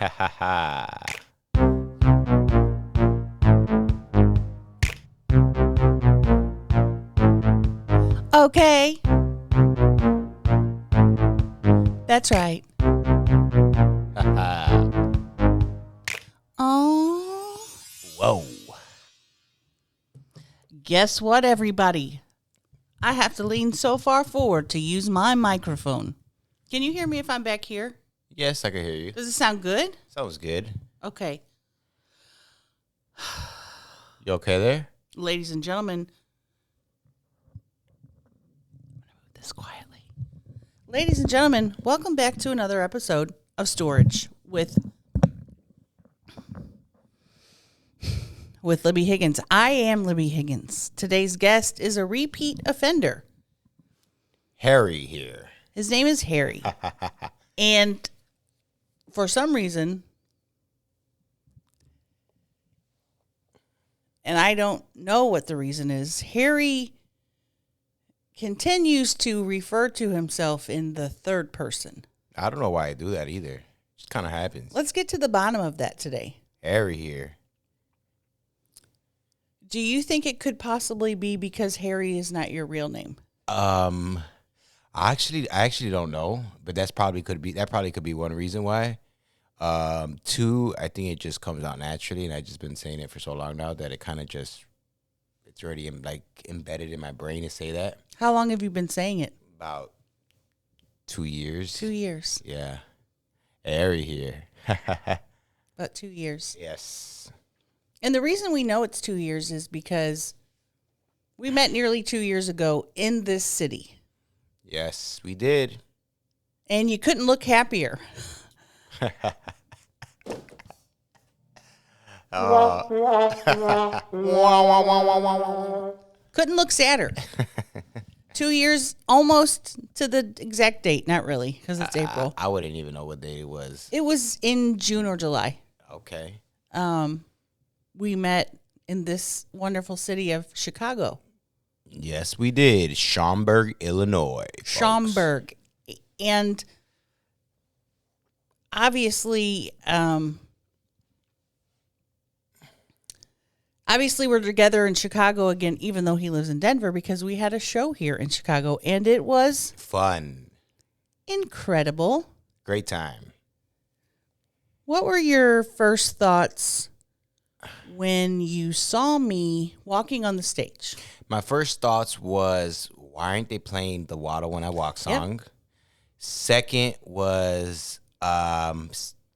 Ha ha ha. Okay. That's right. Ha ha. Oh. Whoa. Guess what, everybody? I have to lean so far forward to use my microphone. Can you hear me if I'm back here? Yes, I can hear you. Does it sound good? Sounds good. Okay. You okay there? Ladies and gentlemen, I'm going to move this quietly. Ladies and gentlemen, welcome back to another episode of Storage with Libbie Higgins. I am Libbie Higgins. Today's guest is a repeat offender. Harry here. His name is Harry. And for some reason, and I don't know what the reason is, Harry continues to refer to himself in the third person. I don't know why I do that either. It just kind of happens. Let's get to the bottom of that today. Harry here. Do you think it could possibly be because Harry is not your real name? I actually don't know, but that probably could be one reason why. Two, I think it just comes out naturally, and I've just been saying it for so long now that it kind of just, it's already embedded in my brain to say that. How long have you been saying it? About 2 years. 2 years. Yeah. Harry here. About 2 years. Yes. And the reason we know it's 2 years is because we met nearly 2 years ago in this city. Yes, we did. And you couldn't look happier. Couldn't look sadder. 2 years, almost to the exact date. Not really, because it's April. I wouldn't even know what day it was. It was in June or July. Okay. We met in this wonderful city of Chicago. Yes, we did. Schaumburg, Illinois. Folks. Schaumburg. And obviously, we're together in Chicago again, even though he lives in Denver, because we had a show here in Chicago, and it was fun. Incredible. Great time. What were your first thoughts when you saw me walking on the stage? My first thoughts was, why aren't they playing the Waddle When I Walk song? Yep. Second was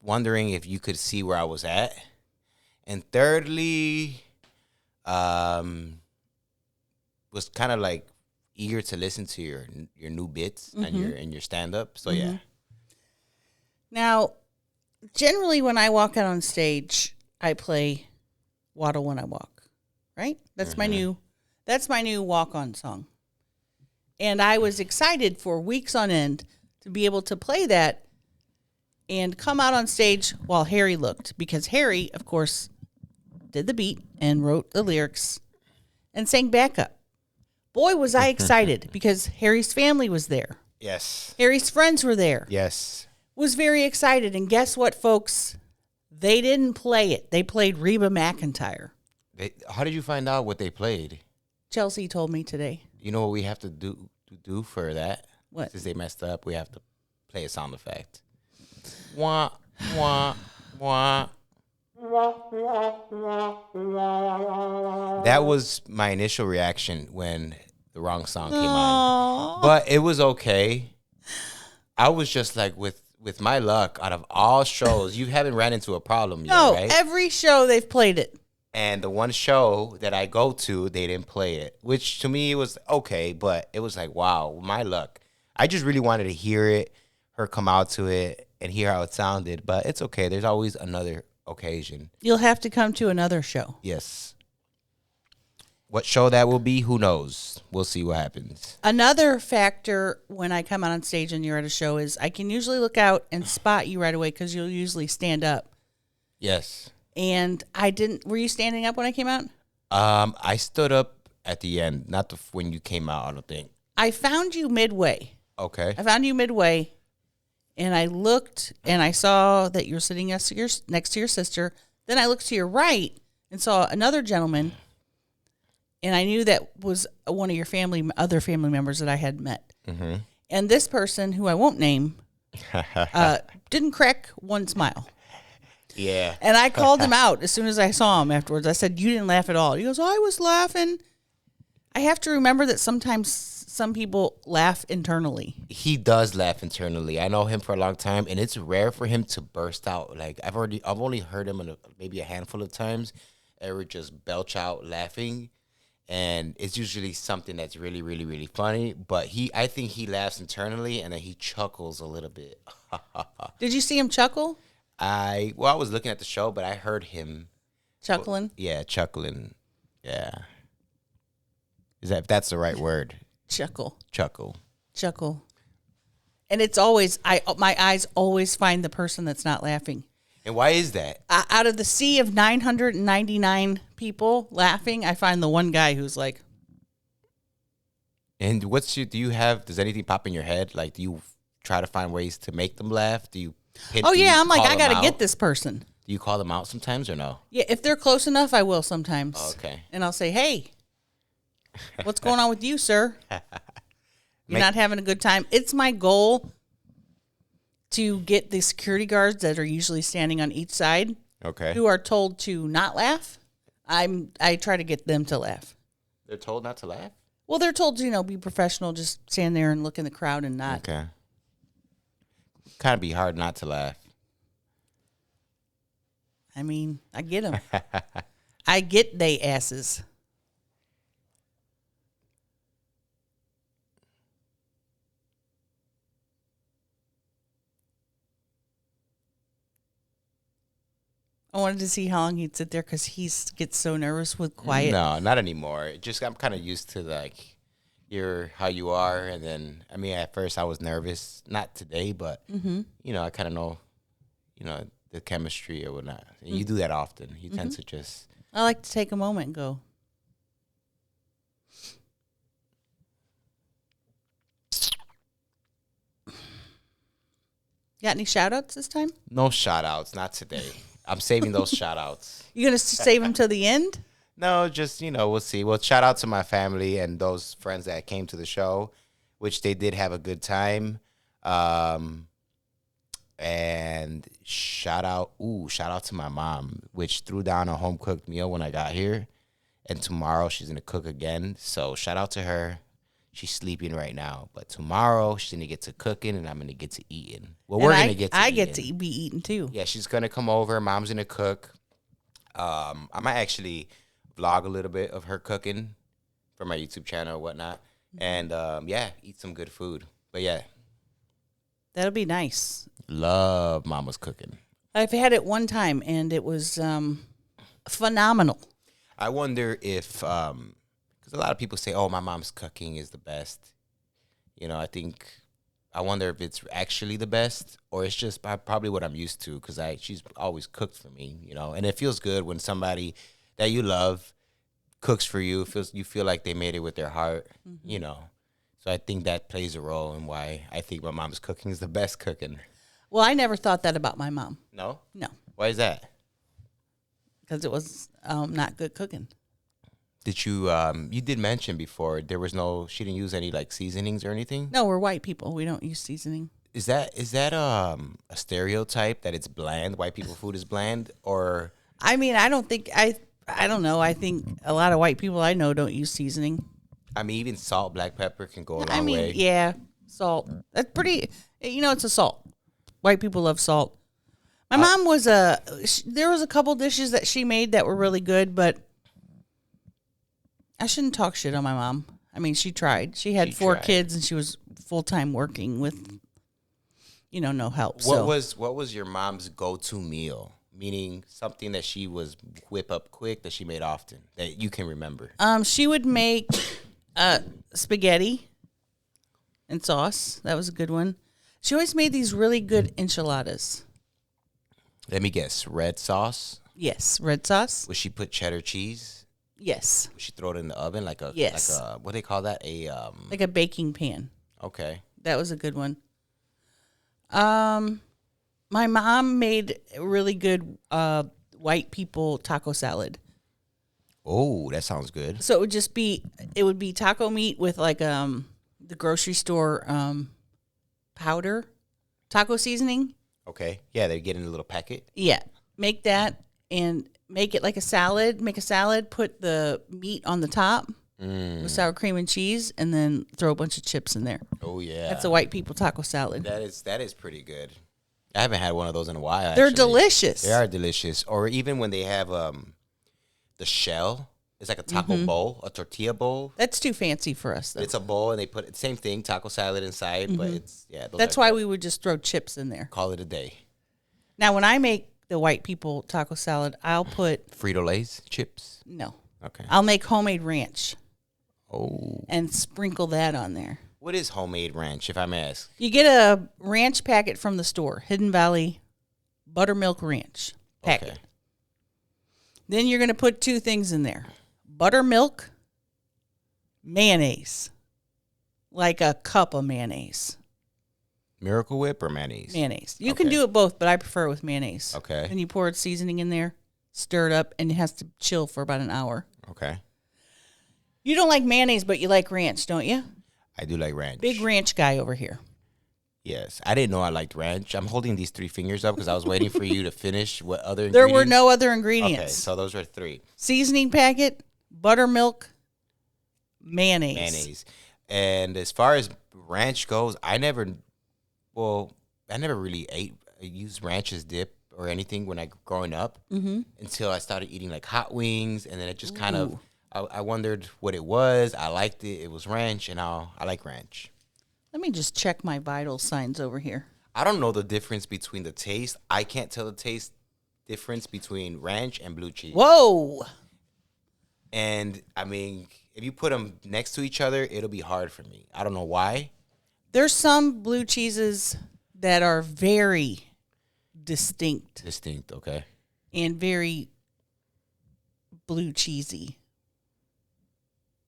wondering if you could see where I was at. And thirdly, was kind of like eager to listen to your new bits and your stand up. So yeah. Now, generally when I walk out on stage, I play Waddle When I Walk. Right? That's my new walk on song. And I was excited for weeks on end to be able to play that and come out on stage while Harry looked, because Harry, of course, did the beat and wrote the lyrics and sang backup. Boy, was I excited because Harry's family was there. Yes. Harry's friends were there. Yes. Was very excited. And guess what, folks? They didn't play it. They played Reba McEntire. How did you find out what they played? Chelsea told me today. You know what we have to do for that? What? Since they messed up, we have to play a sound effect. Wah, wah, wah. That was my initial reaction when the wrong song came on. But it was okay. I was just like, with my luck, out of all shows, you haven't ran into a problem yet, right? No, every show they've played it. And the one show that I go to, they didn't play it, which to me was okay, but it was like, wow, my luck. I just really wanted to hear it, her come out to it, and hear how it sounded, but it's okay. There's always another occasion. You'll have to come to another show. Yes. What show that will be, who knows? We'll see what happens. Another factor when I come out on stage and you're at a show is I can usually look out and spot you right away because you'll usually stand up. Yes. And I didn't. Were you standing up when I came out? I stood up at the end, not when you came out, I don't think. I found you midway. Okay. I found you midway, And I looked and I saw that you're sitting next to your sister. Then I looked to your right and saw another gentleman. And I knew that was one of your other family members that I had met. Mm-hmm. And this person, who I won't name, didn't crack one smile. Yeah. And I called him out as soon as I saw him afterwards. I said, "You didn't laugh at all." He goes, "I was laughing." I have to remember that sometimes some people laugh internally. He does laugh internally. I know him for a long time, and it's rare for him to burst out. Like I've only heard him maybe a handful of times ever just belch out laughing, and it's usually something that's really, really, really funny. But I think he laughs internally, and then he chuckles a little bit. Did you see him chuckle? I was looking at the show, but I heard him Chuckling? Yeah, chuckling. Yeah. If that's the right word? Chuckle. Chuckle. And it's always, my eyes always find the person that's not laughing. And why is that? Out of the sea of 999 people laughing, I find the one guy who's like. And does anything pop in your head? Like, do you try to find ways to make them laugh? Do you? I'm like, I got to get this person. Do you call them out sometimes or no? Yeah, if they're close enough, I will sometimes. Oh, okay. And I'll say, "Hey, what's going on with you, sir? You're not having a good time." It's my goal to get the security guards that are usually standing on each side, okay, who are told to not laugh. I try to get them to laugh. They're told not to laugh? Well, they're told to, be professional, just stand there and look in the crowd and not. Okay. Kind of be hard not to laugh. I mean, I get them. I get they asses. I wanted to see how long he'd sit there because he gets so nervous with quiet. No, not anymore. I'm kind of used to how you are, and then at first I was nervous. Not today, but I kind of know, the chemistry or whatnot. And you do that often. You tend to just. I like to take a moment and go. Got any shout outs this time? No shout outs, not today. I'm saving those shout outs. You going to save them to the end? No, just, we'll see. Well, shout out to my family and those friends that came to the show, which they did have a good time. And shout out to my mom, which threw down a home cooked meal when I got here. And tomorrow she's going to cook again. So shout out to her. She's sleeping right now. But tomorrow she's going to get to cooking and I'm going to get to eating. Well, we're going to get to eating. I get to be eating too. Yeah, she's going to come over. Mom's going to cook. I might actually vlog a little bit of her cooking for my YouTube channel or whatnot. And, eat some good food. But, yeah. That'll be nice. Love Mama's cooking. I've had it one time, and it was phenomenal. I wonder if, because a lot of people say, "Oh, my mom's cooking is the best." I wonder if it's actually the best, or it's just probably what I'm used to, because she's always cooked for me, and it feels good when somebody that you love cooks for you. You feel like they made it with their heart, So I think that plays a role in why I think my mom's cooking is the best cooking. Well, I never thought that about my mom. No? No. Why is that? Because it was not good cooking. Did you did mention before she didn't use any seasonings or anything? No, we're white people. We don't use seasoning. Is that a stereotype that it's bland? White people food is bland, or? I mean, I don't think I don't know. I think a lot of white people I know don't use seasoning. Even salt, black pepper can go a long way. Yeah, salt. That's pretty. It's a salt. White people love salt. My mom was there was a couple dishes that she made that were really good, but I shouldn't talk shit on my mom. She tried. She had 4 kids and she was full-time working with, no help. What was your mom's go-to meal? Meaning something that she was whip up quick that she made often that you can remember. She would make spaghetti and sauce. That was a good one. She always made these really good enchiladas. Let me guess. Red sauce? Yes, red sauce. Would she put cheddar cheese? Yes. Would she throw it in the oven like a what do they call that? Like a baking pan. Okay. That was a good one. My mom made a really good white people taco salad. Oh, that sounds good. So it would be taco meat with like the grocery store powder taco seasoning. Okay. Yeah, they get in a little packet. Yeah, make that and make it like a salad. Make a salad, put the meat on the top with sour cream and cheese, and then throw a bunch of chips in there. Oh yeah. That's a white people taco salad. That is pretty good. I haven't had one of those in a while. They're actually. delicious. They are delicious. Or even when they have the shell, it's like a taco bowl, a tortilla bowl. That's too fancy for us, though. It's a bowl, and they put same thing, taco salad inside, but it's That's why we would just throw chips in there. call it a day. Now, when I make the white people taco salad, I'll put Frito-Lay's chips. no. Okay. I'll make homemade ranch Oh, and sprinkle that on there. what is homemade ranch, if I may ask? You get a ranch packet from the store, Hidden Valley Buttermilk Ranch packet. Okay. Then you're going to put two things in there. Buttermilk, mayonnaise. Like a cup of mayonnaise. Miracle Whip or mayonnaise? Mayonnaise. You can Okay. do it both, but I prefer it with mayonnaise. Okay. Then you pour seasoning in there, stir it up, and it has to chill for about an hour. Okay. You don't like mayonnaise, but you like ranch, don't you? I do like ranch. Big ranch guy over here. Yes. I didn't know I liked ranch. I'm holding these 3 fingers up because I was waiting for you to finish what other There ingredients. were no other Okay, ingredients. so those are 3. Seasoning packet, buttermilk, mayonnaise. Mayonnaise. And as far as ranch goes, I never really used ranch as dip or anything when growing up until I started eating like hot wings, and then it just kind of I wondered what it was. I liked it. It was ranch, and I like ranch. Let me just check my vital signs over here. I don't know the difference between the taste. I can't tell the taste difference between ranch and blue cheese. Whoa. And I mean, if you put them next to each other, it'll be hard for me. I don't know why. There's some blue cheeses that are very distinct Distinct, okay. and very blue cheesy.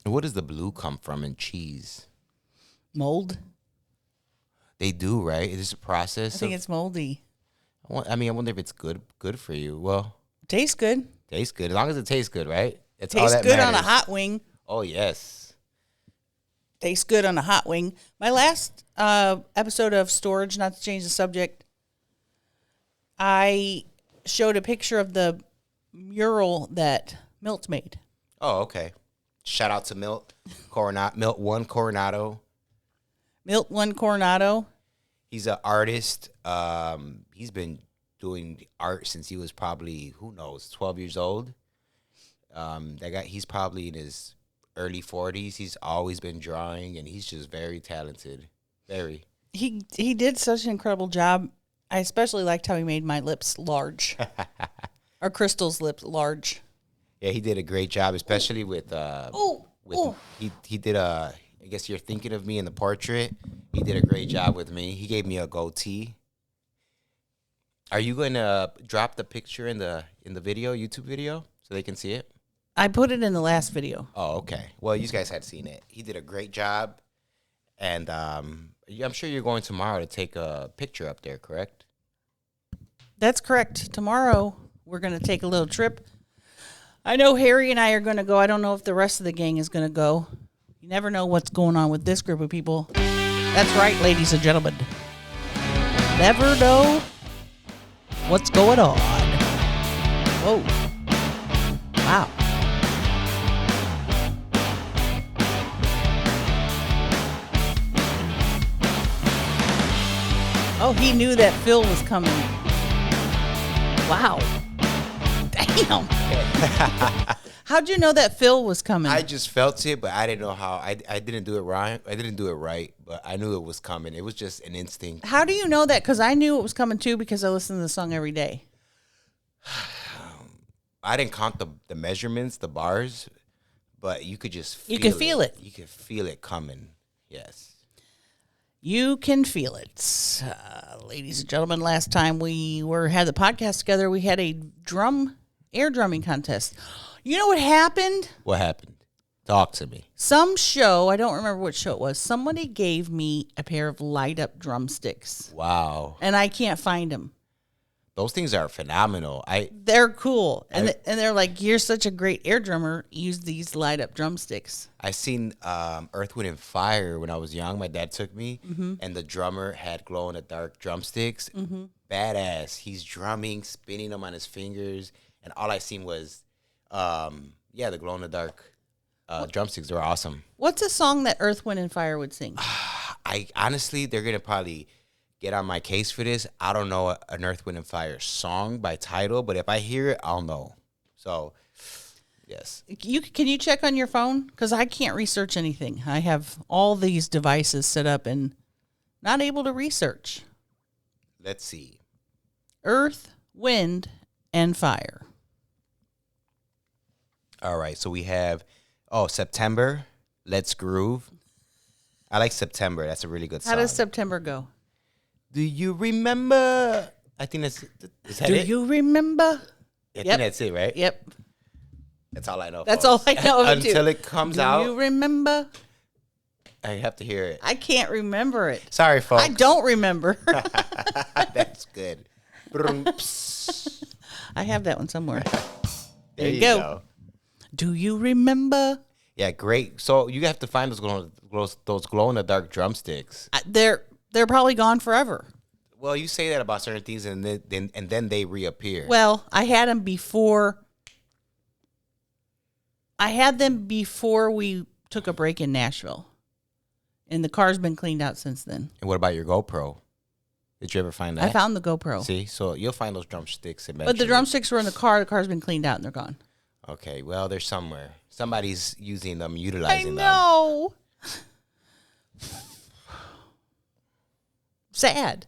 And where does the blue come from in cheese? Mold? They do, right? Is this a process? I think it's moldy. I wonder if it's good for you. Well, Tastes good. tastes good. As long as it tastes good, right? That's all Tastes that good on a matters. hot wing. Oh, yes. Tastes good on a hot wing. My last episode of Storage, not to change the subject, I showed a picture of the mural that Milt made. Oh, okay. Shout out to Milt One Coronado. Milt One Coronado. He's an artist. He's been doing art since he was probably, 12 years old. He's probably in his early 40s. He's always been drawing, and he's just very talented. Very. He did such an incredible job. I especially liked how he made my lips large. Or Crystal's lips large. Yeah, he did a great job, especially with he did I guess you're thinking of me in the portrait. He did a great job with me. He gave me a goatee. Are you going to drop the picture in the video, YouTube video, so they can see it? I put it in the last video. Oh, okay. Well, you guys had seen it. He did a great job, and I'm sure you're going tomorrow to take a picture up there, correct? That's correct. Tomorrow, we're going to take a little trip. I know Harry and I are going to go. I don't know if the rest of the gang is going to go. You never know what's going on with this group of people. That's right, ladies and gentlemen. Never know what's going on. Whoa. Wow. Oh, he knew that Phil was coming. Wow. Damn. How'd you know that Phil was coming? I just felt it, but I didn't know how. I didn't do it right. I didn't do it right, but I knew it was coming. It was just an instinct. How do you know that? Because I knew it was coming too because I listen to the song every day. I didn't count the measurements, the bars, but you could just feel You could feel it. You could feel it coming. Yes. You can feel it. Ladies and gentlemen, last time we had the podcast together, we had a air drumming contest. You know what happened? What happened? Talk to me. Some show, I don't remember what show it was, somebody gave me a pair of light-up drumsticks. Wow. And I can't find them. Those things are phenomenal. They're cool. And they're like, you're such a great air drummer. Use these light-up drumsticks. I seen Earth, Wind, and Fire when I was young. My dad took me, and the drummer had glow-in-the-dark drumsticks. Badass. He's drumming, spinning them on his fingers, and all I seen was, the glow-in-the-dark drumsticks. They were awesome. What's a song that Earth, Wind, and Fire would sing? I honestly, they're gonna probably get on my case for this. I don't know an Earth, Wind, and Fire song by title, but if I hear it, I'll know. So, yes. Can you check on your phone? Because I can't research anything. I have all these devices set up and not able to research. Let's see. Earth, Wind, and Fire. All right, so we have, September, Let's Groove. I like September. That's a really good song. How does September go? Do you remember? I think is that Do it? you remember? I think that's it, right? Yep. That's all I know. That's folks. all I know of it, Until too. it comes Do out. you remember? I have to hear it. I can't remember it. Sorry, folks. I don't remember. That's good. I have that one somewhere. There you go. Do you remember? Yeah, great. So you have to find those glow in the dark drumsticks. They're probably gone forever. Well, you say that about certain things, and then they reappear. Well, I had them before. I had them before we took a break in Nashville, and the car's been cleaned out since then. And what about your GoPro? Did you ever find that? I found the GoPro. See, so you'll find those drumsticks eventually. But the drumsticks were in the car. The car's been cleaned out, and they're gone. Okay, well, they're somewhere. Somebody's using them, utilizing them. I know. Sad.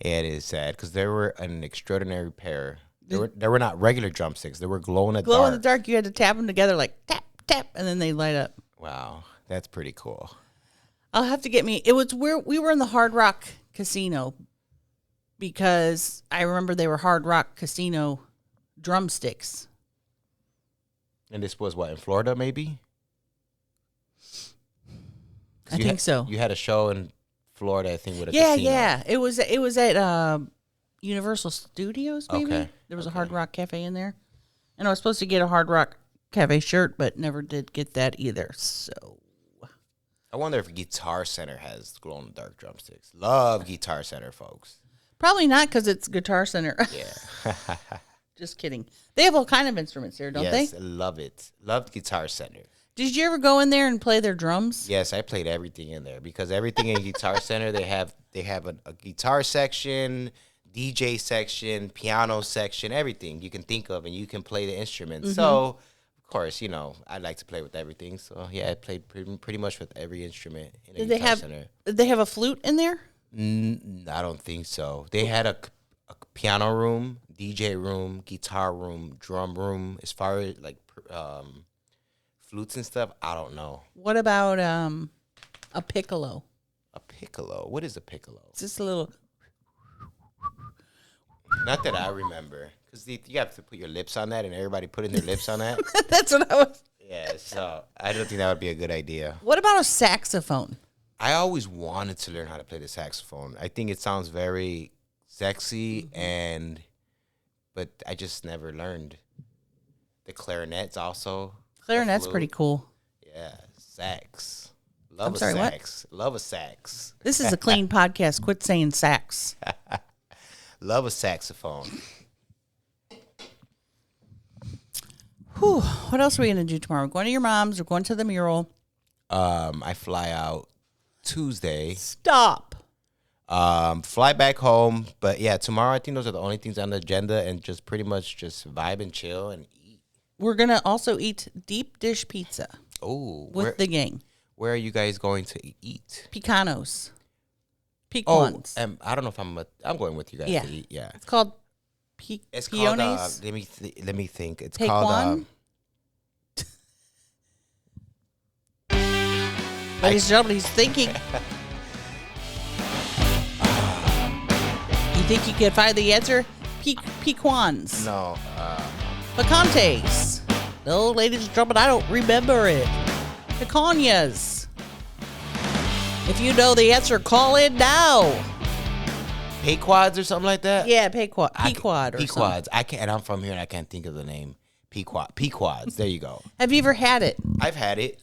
Yeah, it is sad because they were an extraordinary pair. They were not regular drumsticks. They were glow in the dark. Glow in the dark. You had to tap them together like tap, tap, and then they light up. Wow, that's pretty cool. I'll have to get me. It was where we were in the Hard Rock Casino because I remember they were Hard Rock Casino drumsticks. And this was what, in Florida, maybe? I think so. You had a show in Florida, I think, with a Yeah, casino. yeah. It was at Universal Studios, maybe. Okay. There was a Hard Rock Cafe in there. And I was supposed to get a Hard Rock Cafe shirt, but never did get that either. So I wonder if Guitar Center has glow-in-the-dark drumsticks. Love Guitar Center, folks. probably not because it's Guitar Center. Yeah. Just kidding. They have all kind of instruments here, don't Yes, they? love it. Love Guitar Center. Did you ever go in there and play their drums? Yes, I played everything in there because everything in Guitar Center, they have a guitar section, DJ section, piano section, everything you can think of, and you can play the instruments. Mm-hmm. So, of course, I like to play with everything. So, yeah, I played pretty much with every instrument in a Guitar Center. Did they have a flute in there? I don't think so. They had a piano room, DJ room, guitar room, drum room. As far as like flutes and stuff, I don't know. What about a piccolo? A piccolo? What is a piccolo? It's just a little. Not that I remember, because you have to put your lips on that, and everybody putting their lips on that. That's what I was. Yeah, so I don't think that would be a good idea. What about a saxophone? I always wanted to learn how to play the saxophone. I think it sounds very sexy, but I just never learned. The clarinet's also. Clarinet's pretty cool. Yeah, sax. Love I'm a sorry, what? sax. Love a sax. This is a clean podcast. Quit saying sax. Love a saxophone. Whew. What else are we going to do tomorrow? We're going to your mom's. We're going to the mural. I fly out Tuesday. Stop. Fly back home. But yeah, tomorrow I think those are the only things on the agenda, and just pretty much just vibe and chill and eat. We're going to also eat deep dish pizza with the gang. Where are you guys going to eat? Picanos. Pequans. I don't know if I'm going with you guys to eat. Yeah. It's called It's Peones. called, let me think. It's Pequan? called, ladies and gentlemen, he's thinking. You think you can find the answer? Pequans. no, Picantes. The old lady's trumpet, I don't remember it. Peconias. If you know the answer, call in now. Pequods or something like that? Yeah, Pequod or something. Pequods. I can't. And I'm from here and I can't think of the name. Pequods. There you go. Have you ever had it? I've had it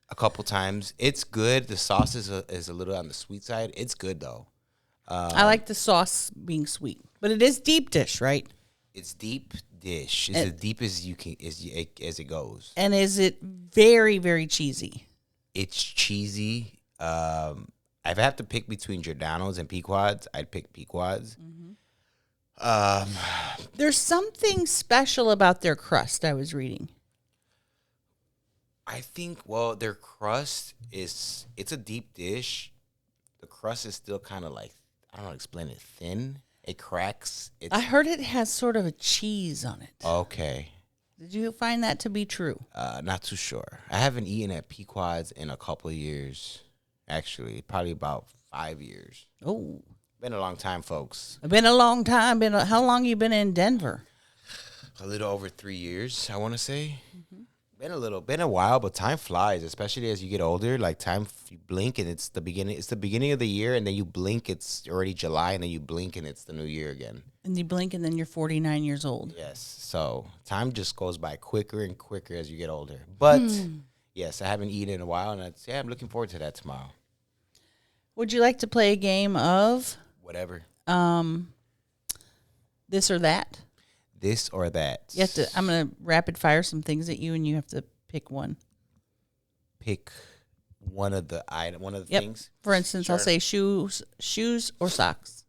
a couple times. It's good. The sauce is a little on the sweet side. It's good though. I like the sauce being sweet, but it is deep dish, right? It's deep dish. It's as deep as you can as it goes. And is it very, very cheesy? It's cheesy. If I have to pick between Giordano's and Pequods, I'd pick Pequods. There's something special about their crust, I was reading. I think, their crust it's a deep dish. The crust is still kind of like, I don't know how to explain it, thin. It cracks. I heard it has sort of a cheese on it. Okay. Did you find that to be true? Not too sure. I haven't eaten at Pequods in a couple of years. Actually, probably about 5 years. Oh. Been a long time, folks. Been a long time. How long you been in Denver? A little over 3 years, I want to say. Been a while, but time flies, especially as you get older. Like time, you blink and it's the beginning. It's the beginning of the year, and then you blink, it's already July, and then you blink and it's the new year again. And you blink, and then you're 49 years old. Yes, so time just goes by quicker and quicker as you get older. But yes, I haven't eaten in a while, and I'm looking forward to that tomorrow. Would you like to play a game of Whatever. this or that? This or that. You have to. I'm gonna rapid fire some things at you, and you have to pick one. Pick one of the things. For instance, Sure. I'll say shoes or socks.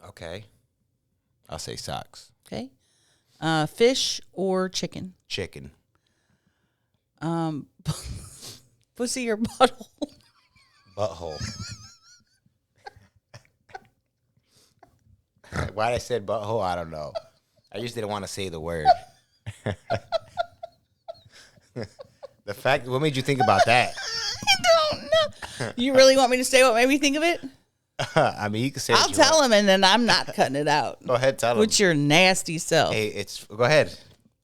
Okay. I'll say socks. Okay. Fish or chicken. Chicken. Pussy or butthole. Butthole. Why I said butthole, I don't know. I just didn't want to say the word. The fact, what made you think about that? I don't know. You really want me to say what made me think of it? I mean, you can say. I'll tell him, and then I'm not cutting it out. Go ahead, tell him. With your nasty self. Hey, go ahead.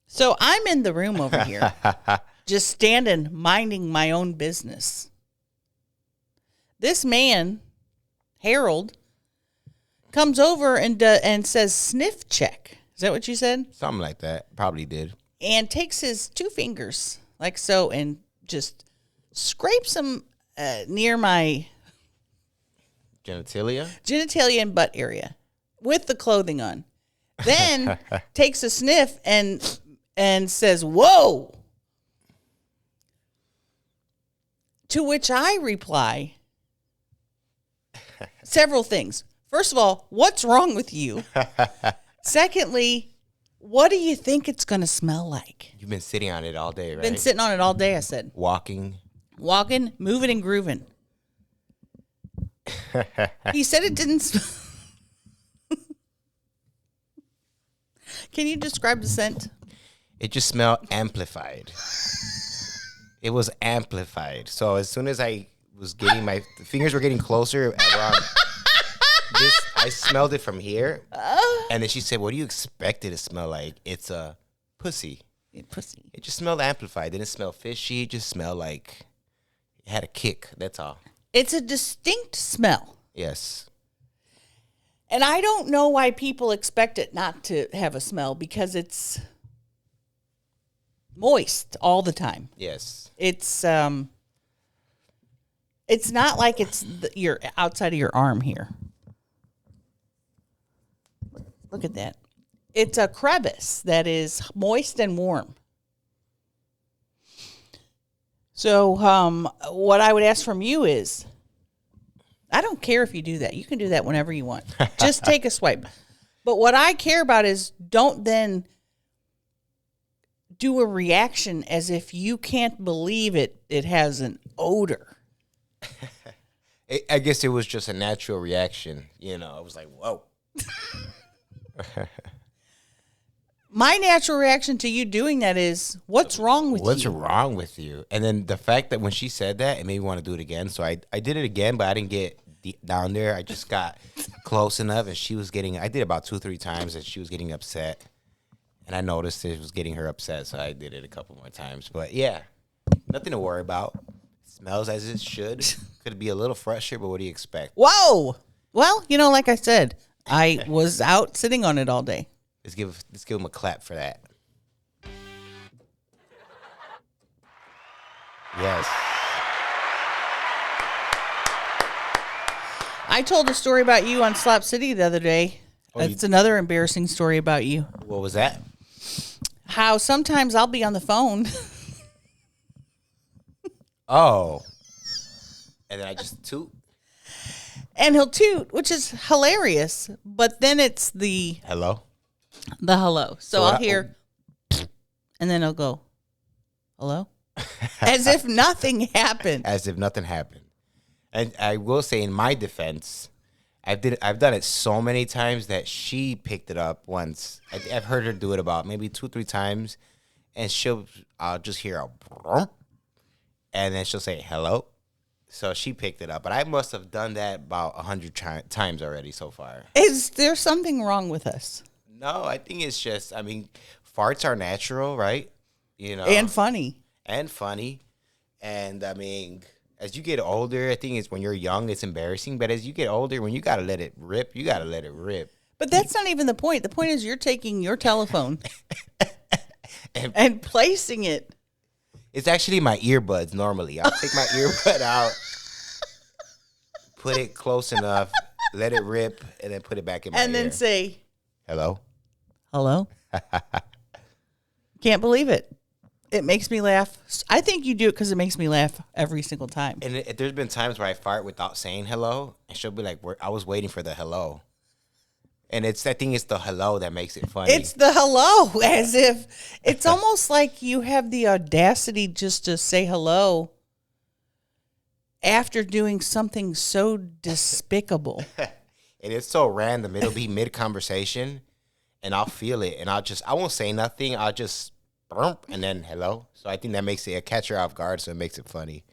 So I'm in the room over here, just standing, minding my own business. This man, Harold, comes over and says, "Sniff check." Is that what you said? Something like that. Probably did. And takes his 2 fingers, like so, and just scrapes them near my genitalia and butt area with the clothing on. Then takes a sniff and says, "Whoa." To which I reply several things. First of all, what's wrong with you? Secondly, what do you think it's going to smell like? You've been sitting on it all day, right? Been sitting on it all day, I said. Walking, moving and grooving. He said it didn't smell. Can you describe the scent? It just smelled amplified. It was amplified. So as soon as I was getting the fingers were getting closer around this, I smelled it from here. And then she said, "What do you expect it to smell like?" It's a pussy. Pussy. It just smelled amplified. It didn't smell fishy. It just smelled like it had a kick. That's all. It's a distinct smell. Yes. And I don't know why people expect it not to have a smell, because it's moist all the time. Yes. It's not like it's your outside of your arm here. Look at that. It's a crevice that is moist and warm. So what I would ask from you is, I don't care if you do that. You can do that whenever you want. Just take a swipe. But what I care about is, don't then do a reaction as if you can't believe it has an odor. I guess it was just a natural reaction. I was like, whoa. My natural reaction to you doing that is, what's wrong with you? What's wrong with you? And then the fact that when she said that, it made me want to do it again. So I did it again, but I didn't get down there. I just got close enough, and she was getting, I did about 2-3 times, and she was getting upset. And I noticed it was getting her upset, so I did it a couple more times. But yeah, nothing to worry about. Smells as it should. Could be a little fresher, but what do you expect? Whoa! Well, like I said, I was out sitting on it all day. Let's give him a clap for that. Yes. I told a story about you on Slap City the other day. It's another embarrassing story about you. What was that? How sometimes I'll be on the phone. Oh. And then I just toot. And he'll toot, which is hilarious. But then it's the Hello? hello. So I'll hear, and then he'll go, hello? As if nothing happened. As if nothing happened. And I will say, in my defense, I've done it so many times that she picked it up once. I've heard her do it about maybe 2-3 times, and I'll just hear a brump, and then she'll say hello. So she picked it up, but I must have done that about 100 times already so far. Is there something wrong with us? No, I think it's just, farts are natural, right? And funny. And funny. And as you get older, I think it's when you're young, it's embarrassing. But as you get older, when you got to let it rip, you got to let it rip. But that's not even the point. The point is you're taking your telephone and placing it. It's actually my earbuds normally. I'll take my earbud out, put it close enough, let it rip, and then put it back in my ear. And then say, hello? Hello? Can't believe it. It makes me laugh. I think you do it because it makes me laugh every single time. And there's been times where I fart without saying hello, and she'll be like, I was waiting for the hello. And I think it's the hello that makes it funny. It's the hello, as if it's almost like you have the audacity just to say hello after doing something so despicable. And it's so random. It'll be mid-conversation, and I'll feel it, and I won't say nothing. I'll just bump, and then hello. So I think that makes it a catcher off guard, so it makes it funny.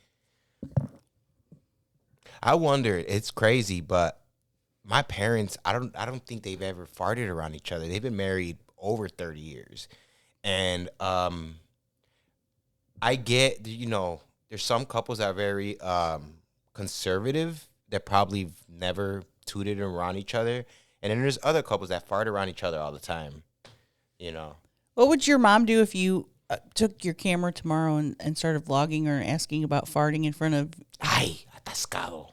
I wonder, it's crazy, but my parents, I don't think they've ever farted around each other. They've been married over 30 years. And I get, there's some couples that are very conservative that probably never tooted around each other. And then there's other couples that fart around each other all the time, What would your mom do if you took your camera tomorrow and started vlogging or asking about farting in front of... Ay, atascado.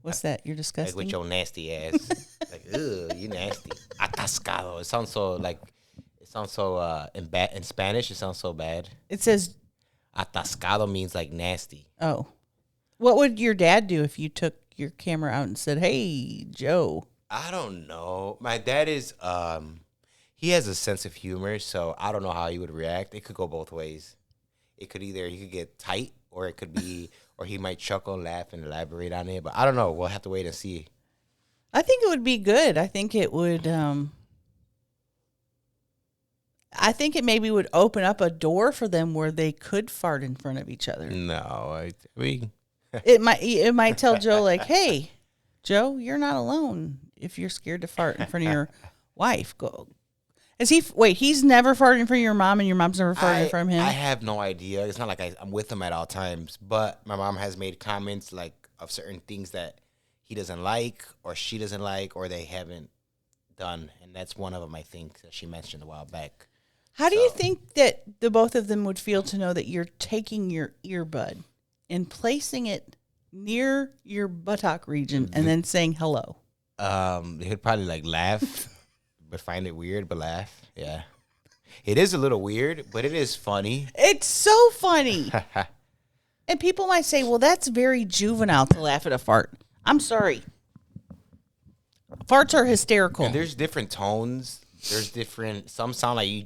What's that? You're disgusting? Like with your nasty ass. Like, ugh, you nasty. Atascado. It sounds so, in Spanish, it sounds so bad. It says... Atascado means like nasty. Oh. What would your dad do if you took your camera out and said, hey, Joe? I don't know. My dad is, he has a sense of humor, so I don't know how he would react. It could go both ways. It could he could get tight, or it could be... or he might chuckle, laugh, and elaborate on it. But I don't know. We'll have to wait and see. I think it would be good. I think it would. I think it maybe would open up a door for them where they could fart in front of each other. No, It might tell Joe like, "Hey, Joe, you're not alone. If you're scared to fart in front of your wife, go." He's never farted in front of your mom, and your mom's never farted in front of him? I have no idea. It's not like I'm with him at all times. But my mom has made comments like of certain things that he doesn't like, or she doesn't like, or they haven't done. And that's one of them, I think, that she mentioned a while back. How do you think that the both of them would feel to know that you're taking your earbud and placing it near your buttock region and then saying hello? He'd probably laugh. But find it weird, but laugh. Yeah. It is a little weird, but it is funny. It's so funny. And people might say, well, that's very juvenile to laugh at a fart. I'm sorry. Farts are hysterical. And there's different tones. Some sound like you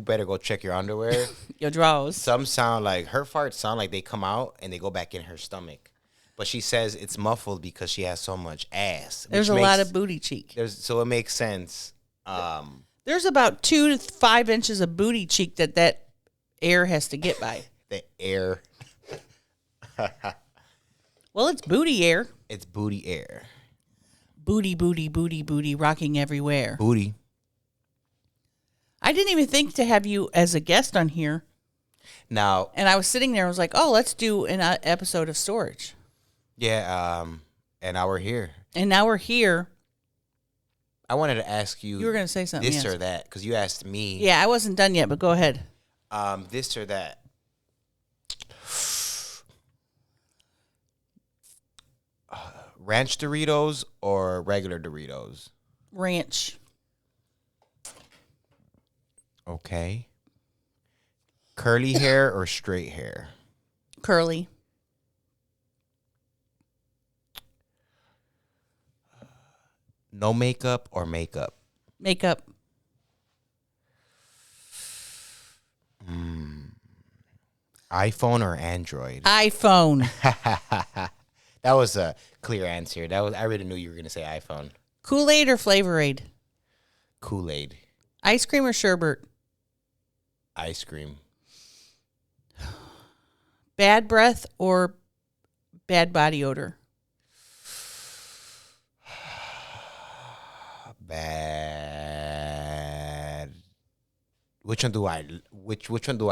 better go check your underwear. Your drawers. Some sound like, her farts sound like they come out and they go back in her stomach. But she says it's muffled because she has so much ass. There's a lot of booty cheek. So it makes sense. There's about 2 to 5 inches of booty cheek that air has to get by. The air. Well, it's booty air. It's booty air. Booty, booty, booty, booty, rocking everywhere. Booty. I didn't even think to have you as a guest on here. Now, And I was sitting there and was like, oh, let's do an episode of storage. yeah, and now we're here. And now we're here. I wanted to ask you. You were going to say something. This yes. or that, because you asked me. Yeah, I wasn't done yet, but go ahead. This or that. Ranch Doritos or regular Doritos? Ranch. Okay. Curly hair or straight hair? Curly. No makeup or makeup? Makeup. iPhone or Android? iPhone. That was a clear answer. I really knew you were gonna say iPhone. Kool-Aid or Flavor Aid? Kool-Aid. Ice cream or sherbet? Ice cream. Bad breath or bad body odor? Bad. Which one do I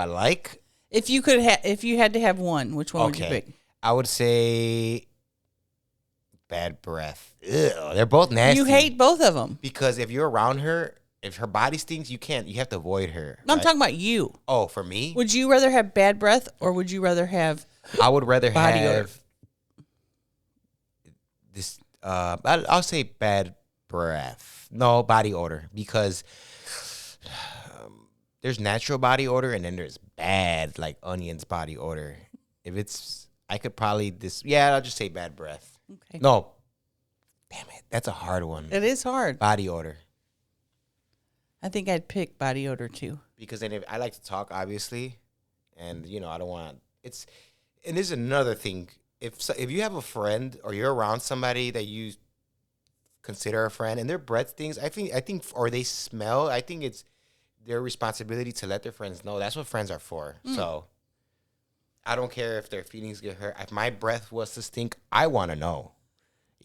like? If you could if you had to have one, which one would you pick? I would say bad breath. Ew, they're both nasty. You hate both of them. Because if you're around her, if her body stinks, you have to avoid her. No, I'm talking about you. Oh, for me? Would you rather have bad breath or would you rather have I would rather body have odor? this I'll say bad breath. No, body odor, because there's natural body odor and then there's bad, like onions body odor. If it's, I could probably I'll just say bad breath. Okay. No, damn it, that's a hard one. It is hard. Body odor, I think I'd pick body odor too. because then if I like to talk, obviously, and I don't want it's. And there's another thing. If you have a friend or you're around somebody that you consider a friend and their breath stinks, I think or they smell, I think it's their responsibility to let their friends know. That's what friends are for. So I don't care if their feelings get hurt. If my breath was to stink, I want to know.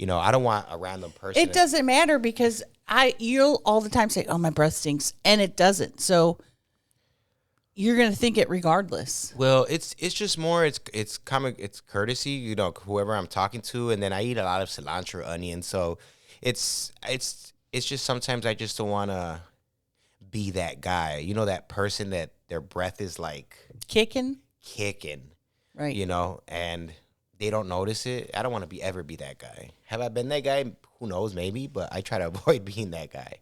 I don't want a random person. It doesn't matter because you'll all the time say, "Oh, my breath stinks," and it doesn't. So you're gonna think it regardless. Well, it's just more. It's common. It's courtesy. Whoever I'm talking to, and then I eat a lot of cilantro, onion. So it's just sometimes I just don't want to be that guy. That person that their breath is like Kicking, right? And they don't notice it. I don't want to ever be that guy. Have I been that guy? Who knows? Maybe, but I try to avoid being that guy.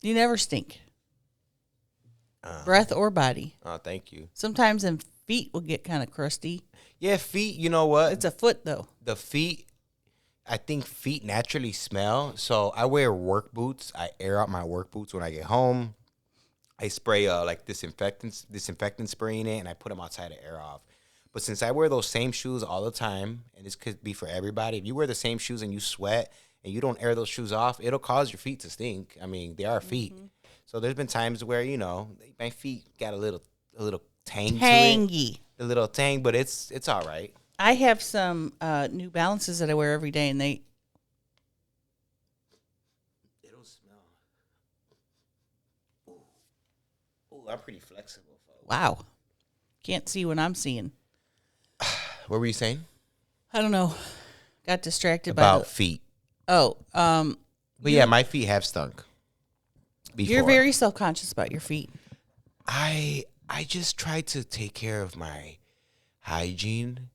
You never stink. Breath or body. Oh, thank you. Sometimes them feet will get kind of crusty. Yeah, feet. You know what? It's a foot though. The feet. I think feet naturally smell. So I wear work boots. I air out my work boots when I get home. I spray like disinfectant spray in it, and I put them outside to air off. But since I wear those same shoes all the time, and this could be for everybody, if you wear the same shoes and you sweat and you don't air those shoes off, it'll cause your feet to stink. I mean, they are feet. Mm-hmm. So there's been times where, my feet got a little tang Tangy. to it. A little tang, but it's all right. I have some New Balances that I wear every day, and they don't smell. Ooh, I'm pretty flexible, folks. Wow. Can't see what I'm seeing. What were you saying? I don't know. Got distracted about feet. Oh, but yeah, my feet have stunk before. You're very self-conscious about your feet. I just try to take care of my hygiene.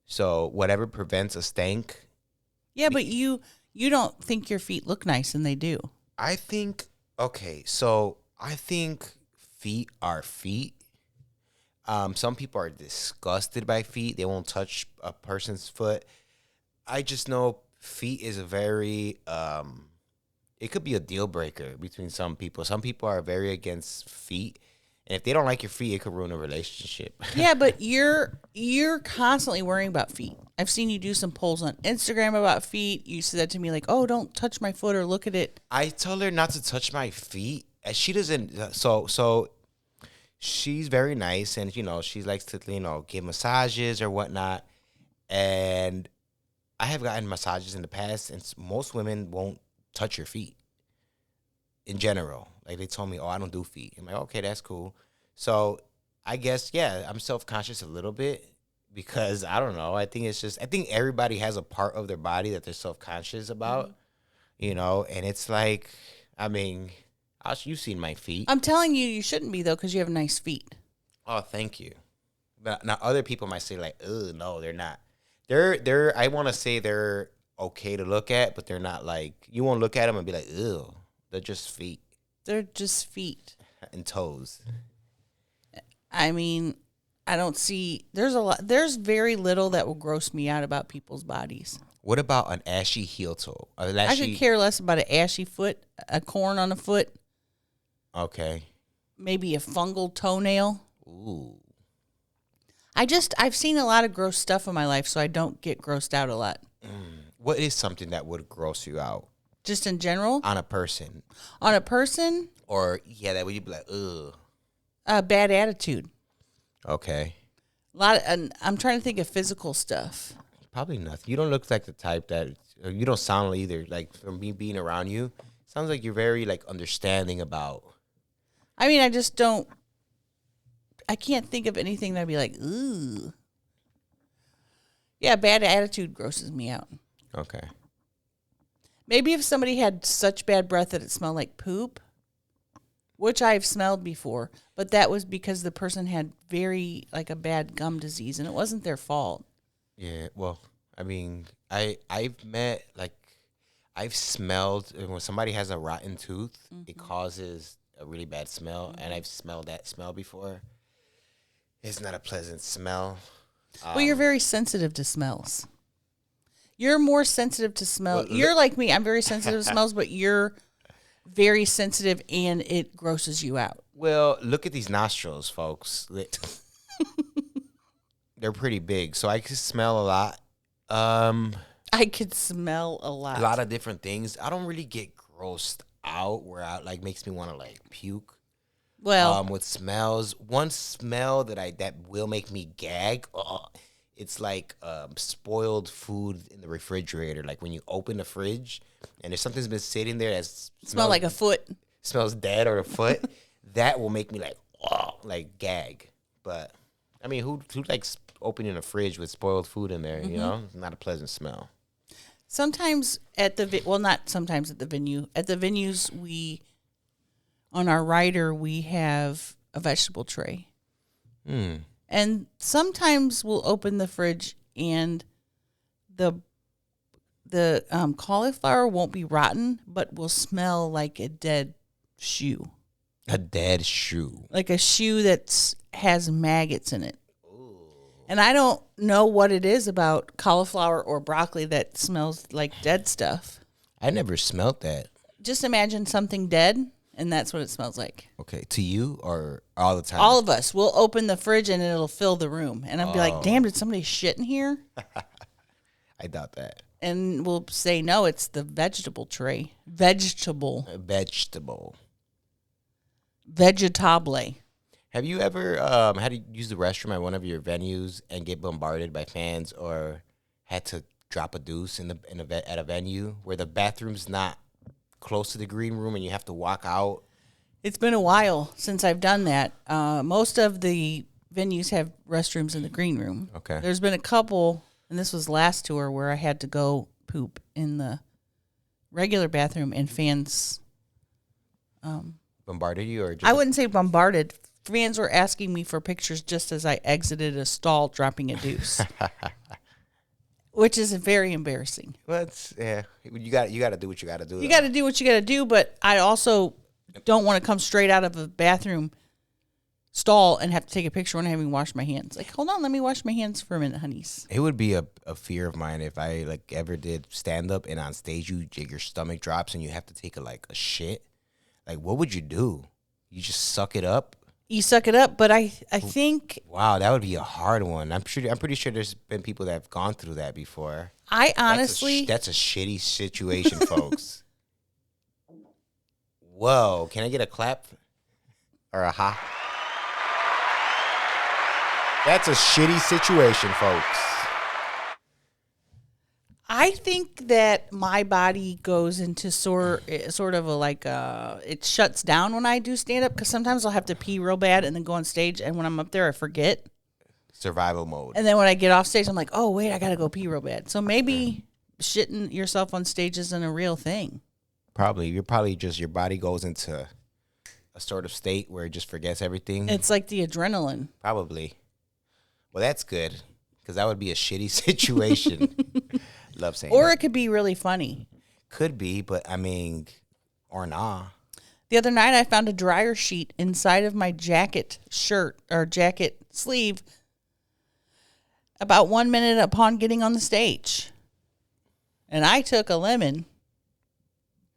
So whatever prevents a stank. Yeah, but you don't think your feet look nice, and they do. I think feet are feet. Some people are disgusted by feet. They won't touch a person's foot. I just know feet is a very it could be a deal breaker between some people. Some people are very against feet. And if they don't like your feet, it could ruin a relationship. Yeah, but you're constantly worrying about feet. I've seen you do some polls on Instagram about feet. You said to me like, "Oh, don't touch my foot or look at it." I tell her not to touch my feet. She doesn't. So she's very nice, and she likes to give massages or whatnot. And I have gotten massages in the past, and most women won't touch your feet. In general, Like they told me, oh, I don't do feet. I'm like, okay, that's cool. So I guess, yeah, I'm self-conscious a little bit because I don't know. I think it's just, I think everybody has a part of their body that they're self-conscious about, and it's like, I mean, you've seen my feet. I'm telling you, you shouldn't be, though, because you have nice feet. Oh, thank you. But now other people might say like, "Oh, no, they're not." They're. I want to say they're okay to look at, but they're not like you won't look at them and be like, "Ew." They're just feet They're just feet. and toes. I mean, I don't see. There's very little that will gross me out about people's bodies. What about an ashy heel toe? I could care less about an ashy foot, a corn on a foot. Okay. Maybe a fungal toenail. Ooh. I've seen a lot of gross stuff in my life, so I don't get grossed out a lot. What is something that would gross you out Just in general? on a person? On a person? Or, yeah, that would you be like, ugh. A bad attitude. Okay. And I'm trying to think of physical stuff. Probably nothing. You don't look like the type that, or you don't sound either, like, from me being around you, sounds like you're very, like, understanding about. I mean, I can't think of anything that'd be like, ooh. Yeah, bad attitude grosses me out. Okay. Maybe if somebody had such bad breath that it smelled like poop, which I've smelled before, but that was because the person had a bad gum disease, and it wasn't their fault. Yeah, well, I mean, I've smelled, when somebody has a rotten tooth, it causes a really bad smell, and I've smelled that smell before. It's not a pleasant smell. Well, you're very sensitive to smells. You're more sensitive to smell. Well, You're like me. I'm very sensitive to smells, but you're very sensitive, and it grosses you out. Well, look at these nostrils, folks. They're pretty big, so I can smell a lot. I could smell a lot. A lot of different things. I don't really get grossed out where I makes me want to like puke. Well, With smells, one smell that will make me gag. It's like spoiled food in the refrigerator. Like when you open the fridge and there's something's been sitting there that smell like a foot. Smells dead or a foot. That will make me like gag. But I mean, who likes opening a fridge with spoiled food in there? You know, it's not a pleasant smell. Sometimes not sometimes at the venue. At the venues, on our rider, we have a vegetable tray. And sometimes we'll open the fridge and the cauliflower won't be rotten, but will smell like a dead shoe. A dead shoe. Like a shoe that has maggots in it. Ooh. And I don't know what it is about cauliflower or broccoli that smells like dead stuff. I never smelled that. Just imagine something dead, and that's what it smells like. Okay, to you or all the time? All of us. We'll open the fridge and it'll fill the room. And I'll be like, damn, did somebody shit in here? I doubt that. And we'll say, no, it's the vegetable tray. Vegetable. Vegetable. Have you ever had to use the restroom at one of your venues and get bombarded by fans, or had to drop a deuce at a venue where the bathroom's not close to the green room and you have to walk out? It's been a while since I've done that. Most of the venues have restrooms in the green room. Okay. There's been a couple, and this was last tour, where I had to go poop in the regular bathroom, and fans bombarded you, or just I wouldn't say bombarded. Fans were asking me for pictures just as I exited a stall dropping a deuce. Which is very embarrassing. Well, you got to do what you got to do. You got to do what you got to do, but I also don't want to come straight out of a bathroom stall and have to take a picture when I haven't washed my hands. Like, hold on, let me wash my hands for a minute, honeys. It would be a fear of mine if I ever did stand up and on stage your stomach drops and you have to take a shit. Like, what would you do? You just suck it up? You suck it up, but I think... Wow, that would be a hard one. I'm pretty sure there's been people that have gone through that before. I honestly... That's a shitty situation, folks. Whoa, can I get a clap? Or a ha? That's a shitty situation, folks. I think that my body goes into sort of a it shuts down when I do stand up because sometimes I'll have to pee real bad and then go on stage, and when I'm up there I forget. Survival mode. And then when I get off stage I'm like, oh wait, I gotta go pee real bad. So maybe shitting yourself on stage isn't a real thing. Probably your body goes into a sort of state where it just forgets everything. It's like the adrenaline. Probably. Well, that's good because that would be a shitty situation. Love saying Or that. it could be really funny. Could be, but I mean, or nah. The other night I found a dryer sheet inside of my jacket sleeve about 1 minute upon getting on the stage. And I took a lemon,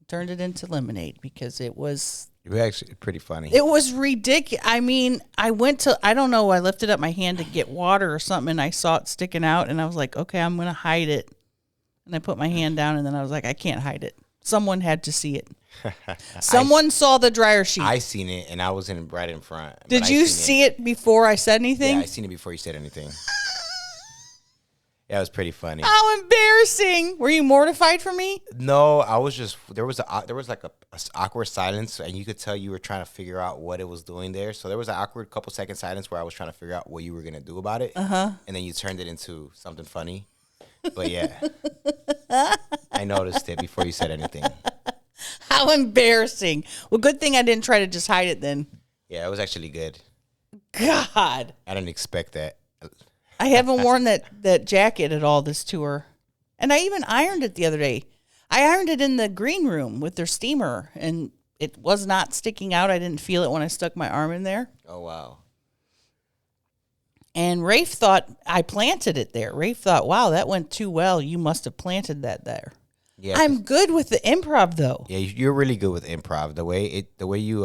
turned it into lemonade because it was... It was actually pretty funny. It was ridiculous. I mean, I lifted up my hand to get water or something and I saw it sticking out and I was like, okay, I'm going to hide it. And I put my hand down and then I was like, I can't hide it. Someone had to see it. Someone saw the dryer sheet. I seen it and I was right in front. Did you see it before I said anything? Yeah, I seen it before you said anything. Yeah, it was pretty funny. How embarrassing! Were you mortified for me? No, I was just there was like a awkward silence, and you could tell you were trying to figure out what it was doing there. So there was an awkward couple second silence where I was trying to figure out what you were gonna do about it, and then you turned it into something funny. But yeah, I noticed it before you said anything. How embarrassing! Well, good thing I didn't try to just hide it then. Yeah, it was actually good. God, I didn't expect that. I haven't worn that jacket at all this tour. And I even ironed it the other day. I ironed it in the green room with their steamer, and it was not sticking out. I didn't feel it when I stuck my arm in there. Oh, wow. And Rafe thought I planted it there. Rafe thought, wow, that went too well. You must have planted that there. Yeah, I'm good with the improv, though. Yeah, you're really good with improv. The way you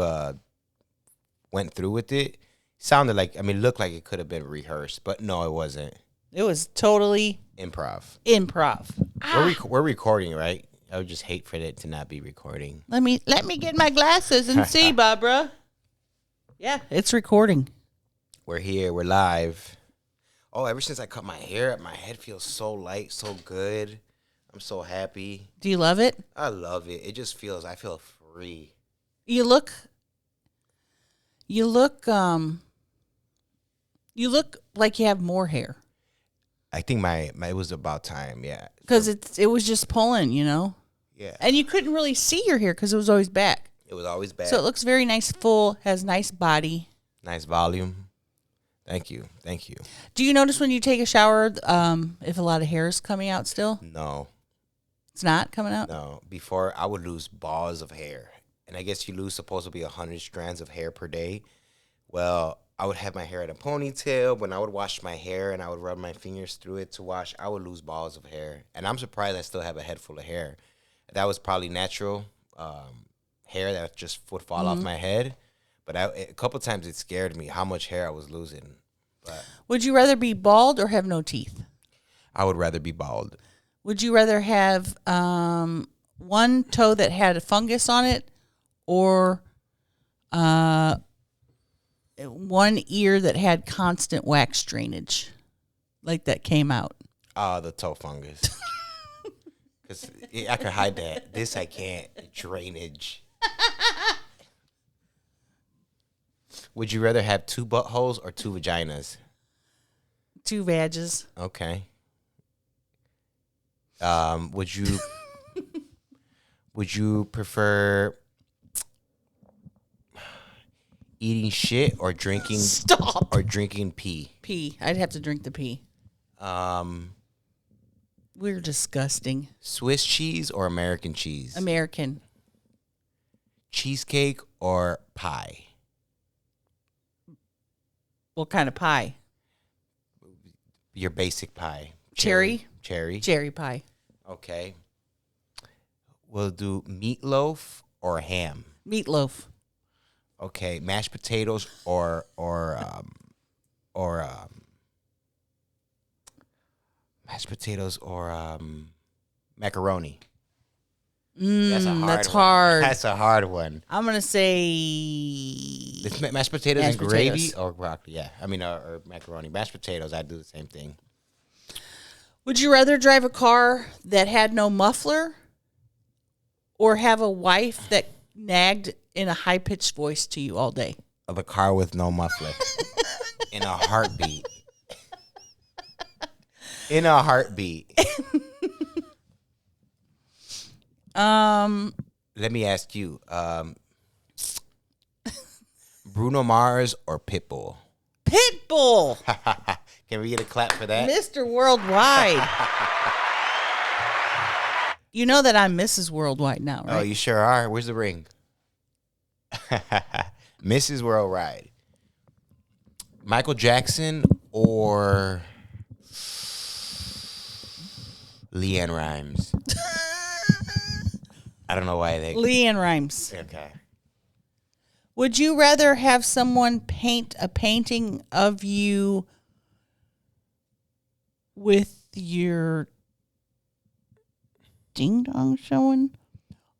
went through with it sounded like, it looked like it could have been rehearsed, but no, it wasn't. It was totally Improv. We're recording, right? I would just hate for it to not be recording. Let me get my glasses and see, Barbara. Yeah, it's recording. We're here. We're live. Oh, ever since I cut my hair, my head feels so light, so good. I'm so happy. Do you love it? I love it. It just feels, I feel free. You look like you have more hair. I think it was about time, yeah. Because it was just pulling, you know? Yeah. And you couldn't really see your hair because it was always back. It was always back. So it looks very nice, full, has nice body. Nice volume. Thank you. Do you notice when you take a shower if a lot of hair is coming out still? No. It's not coming out? No. Before, I would lose balls of hair. And I guess you lose supposed to be 100 strands of hair per day. Well, I would have my hair in a ponytail. When I would wash my hair and I would rub my fingers through it to wash, I would lose balls of hair. And I'm surprised I still have a head full of hair. That was probably natural hair that just would fall off my head. But a couple times it scared me how much hair I was losing. But Would you rather be bald or have no teeth? I would rather be bald. Would you rather have one toe that had a fungus on it or one ear that had constant wax drainage, like that came out? The toe fungus. Because I can hide that. This I can't. Drainage. Would you rather have 2 buttholes or 2 vaginas? 2 vages. Okay. Would you prefer eating shit or drinking pee? Pee. I'd have to drink the pee. We're disgusting. Swiss cheese or American cheese? American. Cheesecake or pie? What kind of pie? Your basic pie. Cherry? Cherry. Cherry pie. Okay. We'll do meatloaf or ham. Meatloaf. Okay, mashed potatoes or mashed potatoes or macaroni. That's hard. That's a hard one. I'm gonna say It's mashed potatoes and gravy or broccoli. Yeah, or macaroni. Mashed potatoes. I do the same thing. Would you rather drive a car that had no muffler or have a wife that nagged in a high-pitched voice to you all day? Of a car with no muffler. In a heartbeat. In a heartbeat. Let me ask you, Bruno Mars or Pitbull? Pitbull, Can we get a clap for that? Mr. Worldwide. You know that I'm Mrs. Worldwide now, right? Oh, you sure are. Where's the ring? Mrs. Worldwide. Michael Jackson or Leanne Rhymes? I don't know why they. Leanne Rhymes. Okay. Would you rather have someone paint a painting of you with your ding dong showing?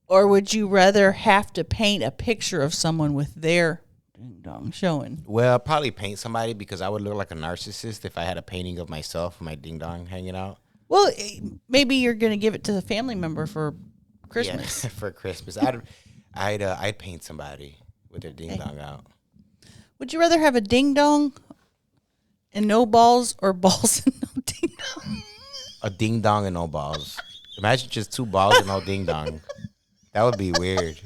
Or would you rather have to paint a picture of someone with their ding dong showing? Well, probably paint somebody because I would look like a narcissist if I had a painting of myself with my ding dong hanging out. Well, maybe you're going to give it to the family member for Christmas. Yeah, for Christmas. I'd paint somebody with their ding dong out. Would you rather have a ding dong and no balls or balls and no ding dong? A ding dong and no balls. Imagine just 2 balls and no ding dong. That would be weird.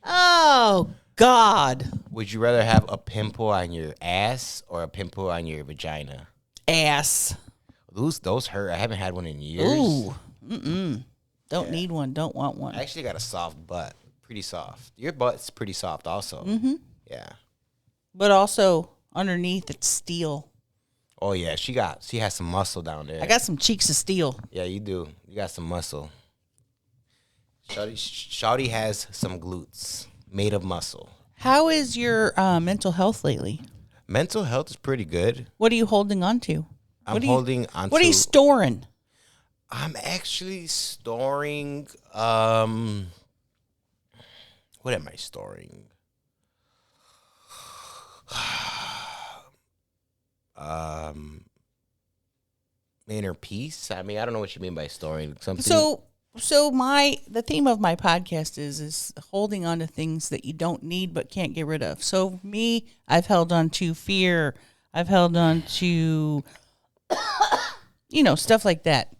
Oh, God. Would you rather have a pimple on your ass or a pimple on your vagina? Ass. Those hurt. I haven't had one in years. Ooh. Don't need one. Don't want one. I actually got a soft butt. Pretty soft. Your butt's pretty soft also. Mm-hmm. Yeah. But also underneath it's steel. Oh, yeah. She has some muscle down there. I got some cheeks of steel. Yeah, you do. You got some muscle. Shawty has some glutes made of muscle. How is your mental health lately? Mental health is pretty good. What are you holding on to? I'm holding on to... What are you storing? I'm actually storing... what am I storing? Inner peace. I mean, I don't know what you mean by storing something. So the theme of my podcast is holding on to things that you don't need but can't get rid of. So me, I've held on to fear. I've held on to stuff like that.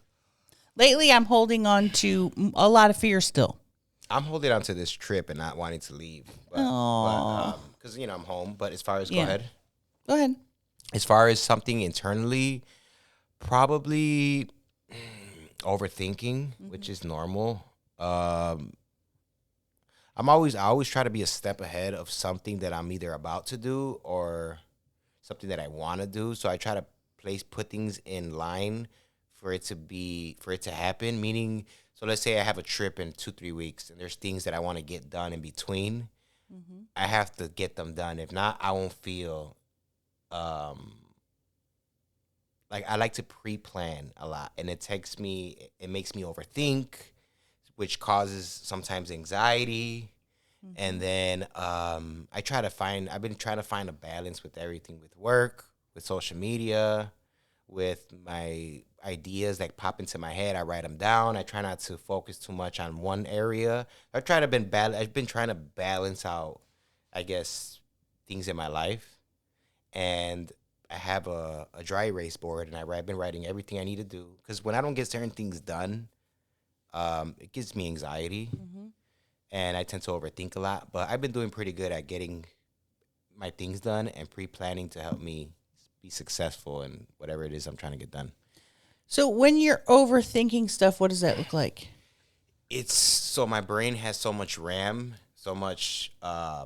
Lately, I'm holding on to a lot of fear still. I'm holding on to this trip and not wanting to leave. Because I'm home. But as far as Go ahead. As far as something internally, probably overthinking, which is normal. I always try to be a step ahead of something that I'm either about to do or something that I want to do. So I try to put things in line for it to happen. Meaning, so let's say I have a trip in 2-3 weeks and there's things that I want to get done in between. Mm-hmm. I have to get them done. If not, I won't feel like I like to pre-plan a lot, and it makes me overthink, which causes sometimes anxiety. Mm-hmm. And then I've been trying to find a balance with everything, with work, with social media, with my ideas that pop into my head. I write them down. I try not to focus too much on one area. I've been trying to balance out, I guess, things in my life. And I have a dry erase board, and I've been writing everything I need to do. Because when I don't get certain things done, it gives me anxiety. Mm-hmm. And I tend to overthink a lot. But I've been doing pretty good at getting my things done and pre-planning to help me be successful in whatever it is I'm trying to get done. So when you're overthinking stuff, what does that look like? So my brain has so much RAM, so much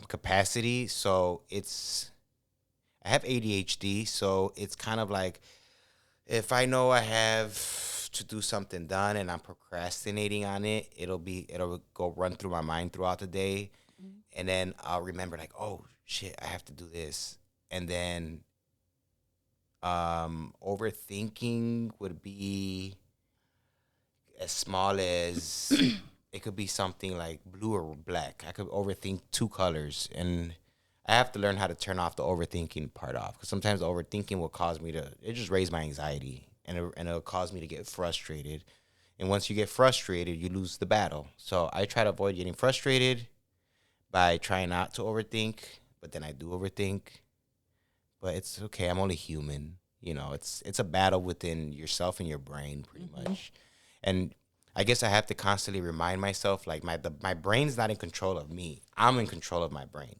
capacity. So I have ADHD, so it's kind of like if I know I have to do something done and I'm procrastinating on it, it'll go run through my mind throughout the day. Mm-hmm. And then I'll remember like, oh shit, I have to do this. And then overthinking would be as small as it could be something like blue or black. I could overthink 2 colors, and I have to learn how to turn off the overthinking part off, because sometimes the overthinking will cause me to, it just raise my anxiety, and it'll cause me to get frustrated. And once you get frustrated, you lose the battle. So I try to avoid getting frustrated by trying not to overthink, but then I do overthink. But it's okay. I'm only human. It's a battle within yourself and your brain, pretty much. And I guess I have to constantly remind myself, like, my brain's not in control of me. I'm in control of my brain.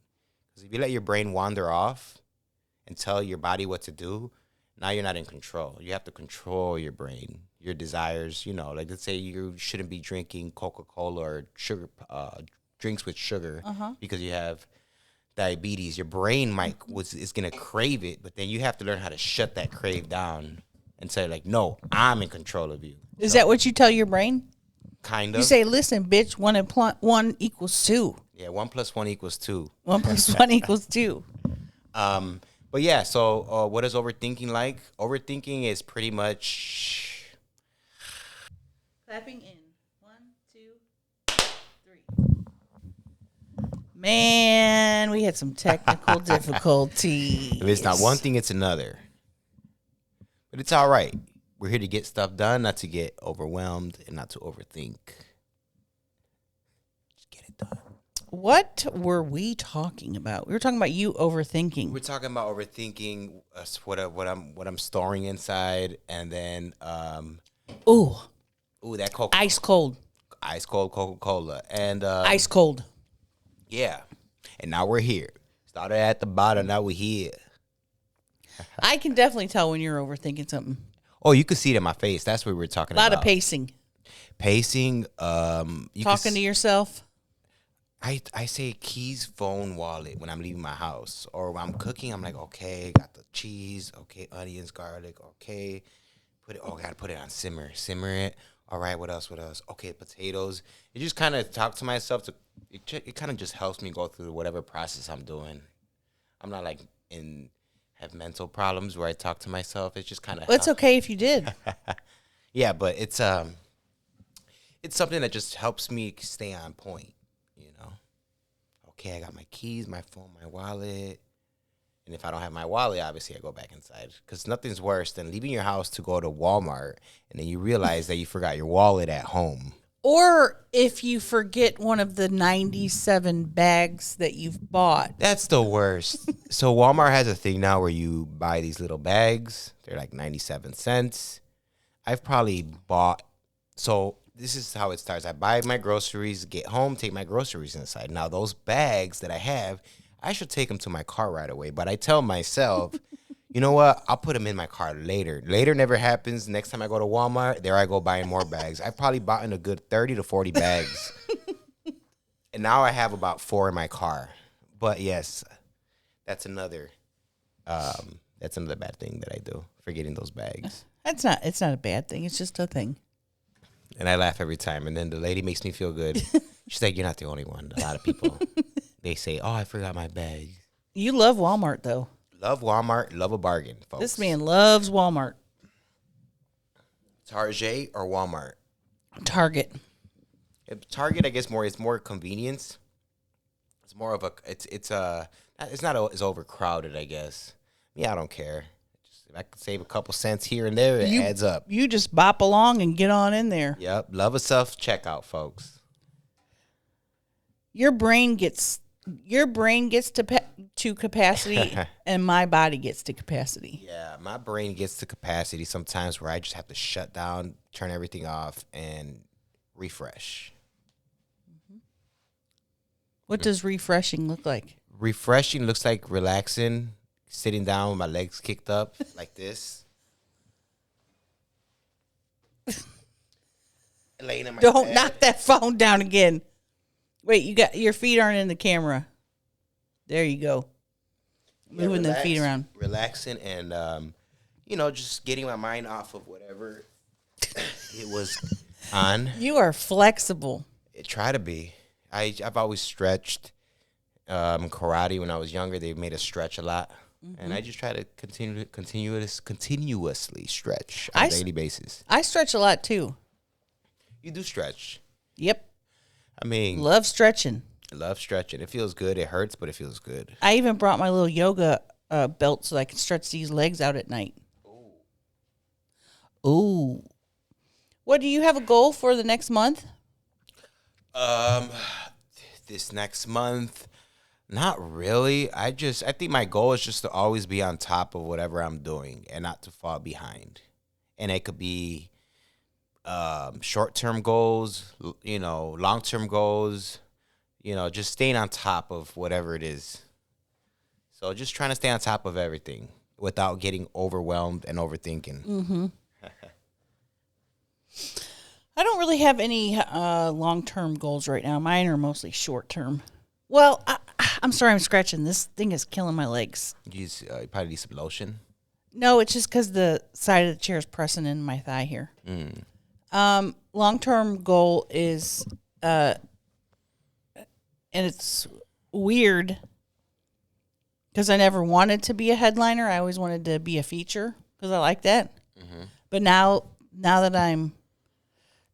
Because if you let your brain wander off and tell your body what to do, now you're not in control. You have to control your brain, your desires. Like, let's say you shouldn't be drinking Coca-Cola or sugar drinks with sugar because you have diabetes. Your brain is gonna crave it, but then you have to learn how to shut that crave down and say, like, no, I'm in control of you. Is that what you tell your brain? Kind of. You say, listen, bitch, 1 equals 2. Yeah, 1 + 1 = 2. 1 + 1 = 2. But yeah, so what is overthinking like? Overthinking is pretty much Clapping in. 1, 2, 3. Man, we had some technical difficulties. if it's not one thing, it's another. But it's all right. We're here to get stuff done, not to get overwhelmed and not to overthink. Just get it done. What were we talking about? We were talking about you overthinking. We're talking about overthinking what I'm storing inside, and then Ooh, that Coca ice cold. Ice cold Coca-Cola, and Ice cold. yeah, and now we're here. Started at the bottom, now we're here. I can definitely tell when you're overthinking something. Oh, you can see it in my face. That's what we were talking A lot about. of pacing. Pacing. Talking to yourself. I say keys, phone, wallet when I'm leaving my house, or when I'm cooking. I'm like, okay, got the cheese. Okay, onions, garlic. Okay, gotta put it on simmer. Simmer it. All right, what else? Okay, potatoes. It just kind of talk to myself. It kind of just helps me go through whatever process I'm doing. I'm not like have mental problems where I talk to myself. It's just kind of. Well, it's okay if you did. Yeah, but it's something that just helps me stay on point. Okay, I got my keys, my phone, my wallet. And if I don't have my wallet, obviously I go back inside. Because nothing's worse than leaving your house to go to Walmart and then you realize that you forgot your wallet at home. Or if you forget one of the 97 bags that you've bought. That's the worst. So Walmart has a thing now where you buy these little bags. They're like 97 cents. I've probably bought... So this is how it starts. I buy my groceries, get home, take my groceries inside. Now, those bags that I have, I should take them to my car right away. But I tell myself, you know what? I'll put them in my car later. Later never happens. Next time I go to Walmart, there I go buying more bags. I've probably bought in a good 30 to 40 bags. And now I have about 4 in my car. But yes, that's another bad thing that I do, forgetting those bags. It's not a bad thing. It's just a thing. And I laugh every time. And then the lady makes me feel good. She's like, you're not the only one. A lot of people, they say, oh, I forgot my bag. You love Walmart, though. Love Walmart. Love a bargain, folks. This man loves Walmart. Target or Walmart? Target. Target, I guess, it's more convenience. It's more of it's not as overcrowded, I guess. Yeah, I don't care. If I could save a couple cents here and there, it adds up. You just bop along and get on in there. Yep. Love a self-checkout, folks. Your brain gets to capacity and my body gets to capacity. Yeah, my brain gets to capacity sometimes where I just have to shut down, turn everything off, and refresh. What does refreshing look like? Refreshing looks like relaxing, sitting down with my legs kicked up like this. Laying in my Don't bed. knock that phone down again. Wait, your feet aren't in the camera. There you go. Moving the feet around. Relaxing and, just getting my mind off of whatever it was on. You are flexible. Try to be. I've always stretched. Karate when I was younger, they made us stretch a lot. Mm-hmm. And I just try to continuously stretch on a daily basis. I stretch a lot too. You do stretch. Yep. I mean, love stretching. I love stretching. It feels good. It hurts, but it feels good. I even brought my little yoga belt so I can stretch these legs out at night. Ooh. What, do you have a goal for the next month? Um, this next month, not really. I think my goal is just to always be on top of whatever I'm doing and not to fall behind. And it could be short-term goals, long-term goals, just staying on top of whatever it is. So just trying to stay on top of everything without getting overwhelmed and overthinking. Mm-hmm. I don't really have any long-term goals right now. Mine are mostly short-term. Well, I'm sorry I'm scratching. This thing is killing my legs. You probably need some lotion. No, it's just because the side of the chair is pressing in my thigh here. Long-term goal is, and it's weird because I never wanted to be a headliner. I always wanted to be a feature because I like that. Mm-hmm. But now that I'm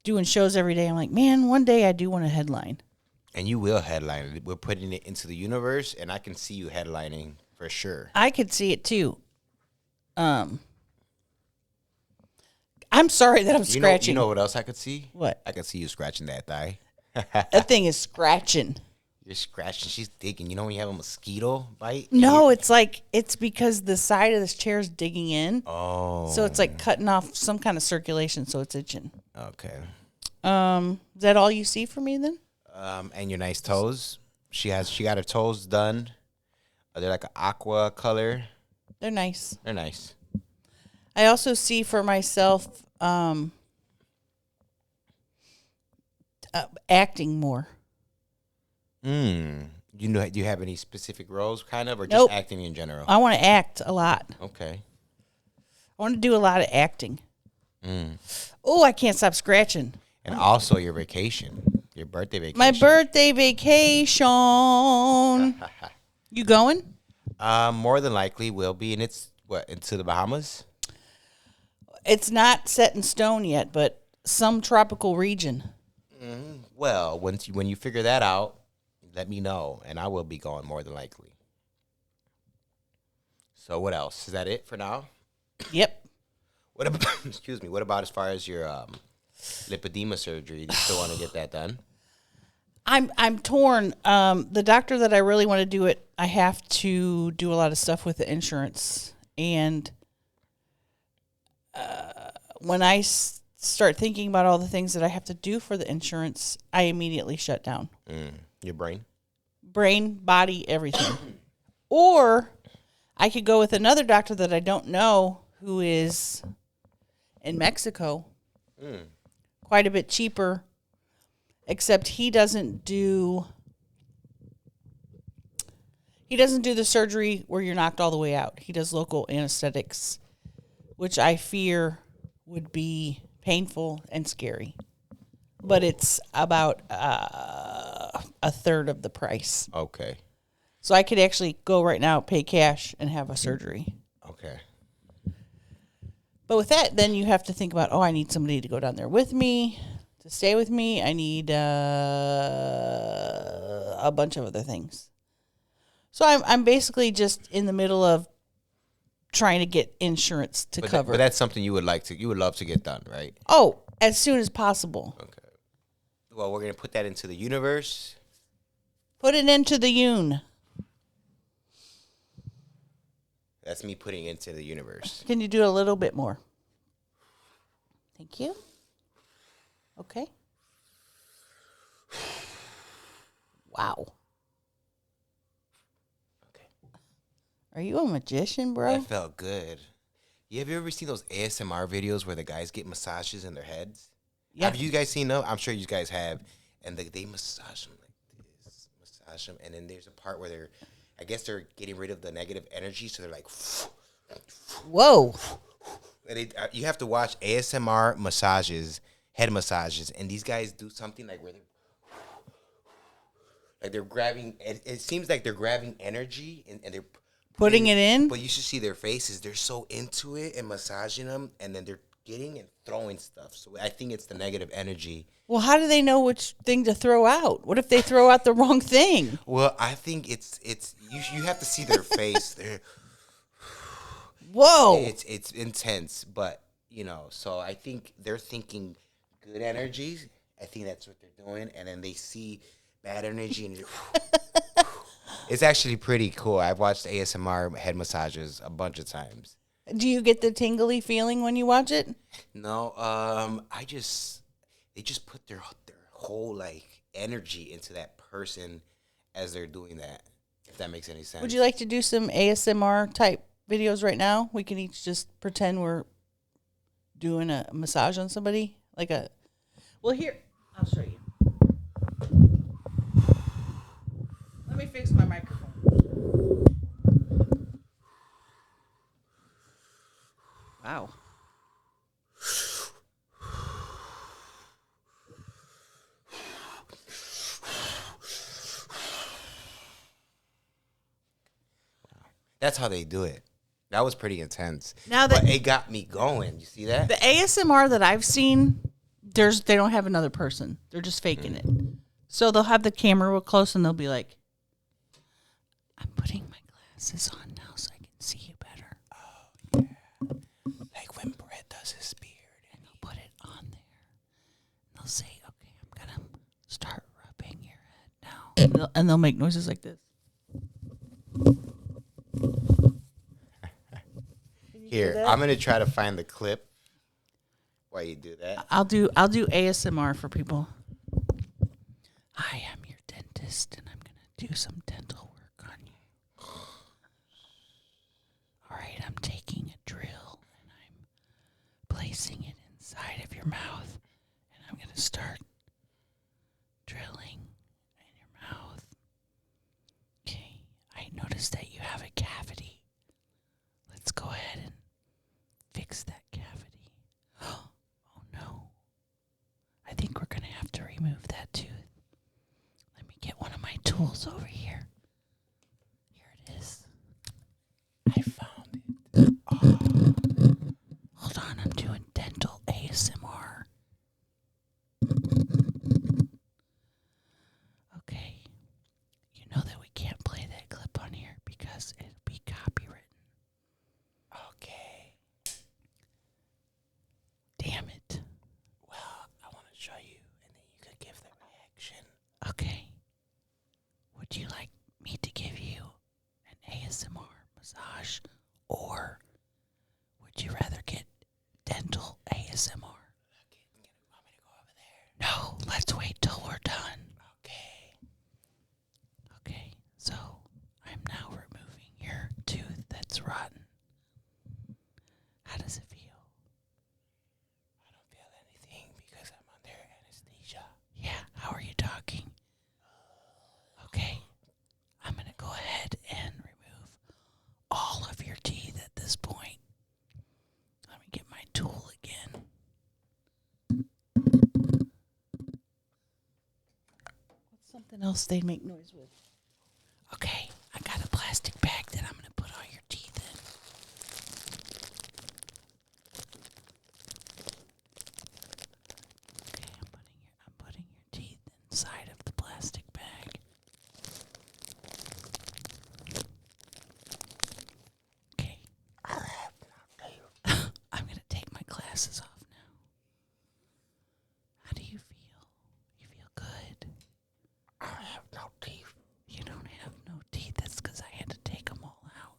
doing shows every day, I'm like, man, one day I do want to headline. And you will headline. We're putting it into the universe, and I can see you headlining for sure. I could see it too. I'm sorry that I'm scratching. You know what else I could see? What? I could see you scratching that thigh. That thing is scratching. You're scratching. She's digging. You know when you have a mosquito bite? No, it's because the side of this chair is digging in. Oh. So it's like cutting off some kind of circulation, so it's itching. Okay. Is that all you see for me then? And your nice toes. She got her toes done. They're like an aqua color. They're nice. They're nice. I also see for myself acting more. Do you have any specific roles, kind of, or just Nope. acting in general? I want to act a lot. Okay. I want to do a lot of acting. Oh, I can't stop scratching. And also your vacation, your birthday vacation. My birthday vacation. You going? More than likely will be, and it's into the Bahamas. It's not set in stone yet, but some tropical region. Well, when you figure that out, let me know, and I will be going more than likely. So what else? Is that it for now? Yep. What about excuse me? What about as far as your lipedema surgery? Do you still want to get that done? I'm torn. The doctor that I really want to do it, I have to do a lot of stuff with the insurance, and when I start thinking about all the things that I have to do for the insurance, I immediately shut down. Your brain, body, everything. Or I could go with another doctor that I don't know who is in Mexico, quite a bit cheaper, except he doesn't do the surgery where you're knocked all the way out. He does local anesthetics, which I fear would be painful and scary. But it's about a third of the price. okay. So I could actually go right now, pay cash, and have a surgery. Okay. But with that, then you have to think about, I need somebody to go down there with me, to stay with me. I need a bunch of other things. So I'm basically just in the middle of trying to get insurance to cover. But that's something you would love to get done, right? Oh, as soon as possible. Okay. Well, we're gonna put that into the universe. Put it into the Yoon. That's me putting it into the universe. Can you do a little bit more? Thank you. Okay. Wow. Okay. Are you a magician, bro? That felt good. Have you ever seen those ASMR videos where the guys get massages in their heads? Yeah. Have you guys seen them? I'm sure you guys have. And they massage them like this, and then there's a part where they're getting rid of the negative energy, so they're like, whoa. And you have to watch ASMR massages, head massages, and these guys do something like where they're grabbing. It seems like they're grabbing energy and they're putting it in. But you should see their faces; they're so into it and massaging them, and then they're getting and throwing stuff. So I think it's the negative energy. Well, how do they know which thing to throw out? What if they throw out the wrong thing? Well, I think it's you have to see their face. Whoa. It's intense, but so I think they're thinking good energies. I think that's what they're doing, and then they see bad energy, and it's actually pretty cool. I've watched ASMR head massages a bunch of times. Do you get the tingly feeling when you watch it? No, they just put their whole like energy into that person as they're doing that. If that makes any sense. Would you like to do some ASMR type videos right now? We can each just pretend we're doing a massage on somebody, Well, here I'll show you. Let me fix my microphone. Wow. That's how they do it. That was pretty intense. Now but it got me going. You see that? The ASMR that I've seen, they don't have another person. They're just faking it. So they'll have the camera real close and they'll be like, I'm putting my glasses on now so I can see you better. Oh, yeah. Like when Brett does his beard. And they'll put it on there. And they'll say, okay, I'm going to start rubbing your head now. And they'll make noises like this. Here, I'm going to try to find the clip while you do that. I'll do ASMR for people. Hi, I'm your dentist, and I'm going to do some dental work on you. All right, I'm taking a drill, and I'm placing it inside of your mouth, and I'm going to start drilling in your mouth. Okay, I noticed that you have a cavity. Let's go ahead and fix that cavity. Oh no. I think we're going to have to remove that tooth. Let me get one of my tools over here. Here it is. I found it. Oh. Hold on, I'm doing dental ASMR. Okay. You know that we can't play that clip on here because it'll be copywritten. Okay. Damn it. Well, I want to show you, and then you could give the reaction. Okay. Would you like me to give you an ASMR massage, or would you rather get dental ASMR? Okay, want me to go over there? No, let's wait till we're done. Okay. Okay, so I'm now removing your tooth that's rotten. How does it feel? I don't feel anything because I'm under anesthesia. Yeah, how are you talking? Okay, I'm going to go ahead and remove all of your teeth at this point. Let me get my tool again. What's something else they make noise with? Okay, I got a plastic bag that I'm going to put all your teeth in. Okay, I'm putting your teeth inside of the plastic bag. Okay. I'm going to take my glasses off now. How do you feel? You feel good? I have no teeth. You don't have no teeth. That's because I had to take them all out.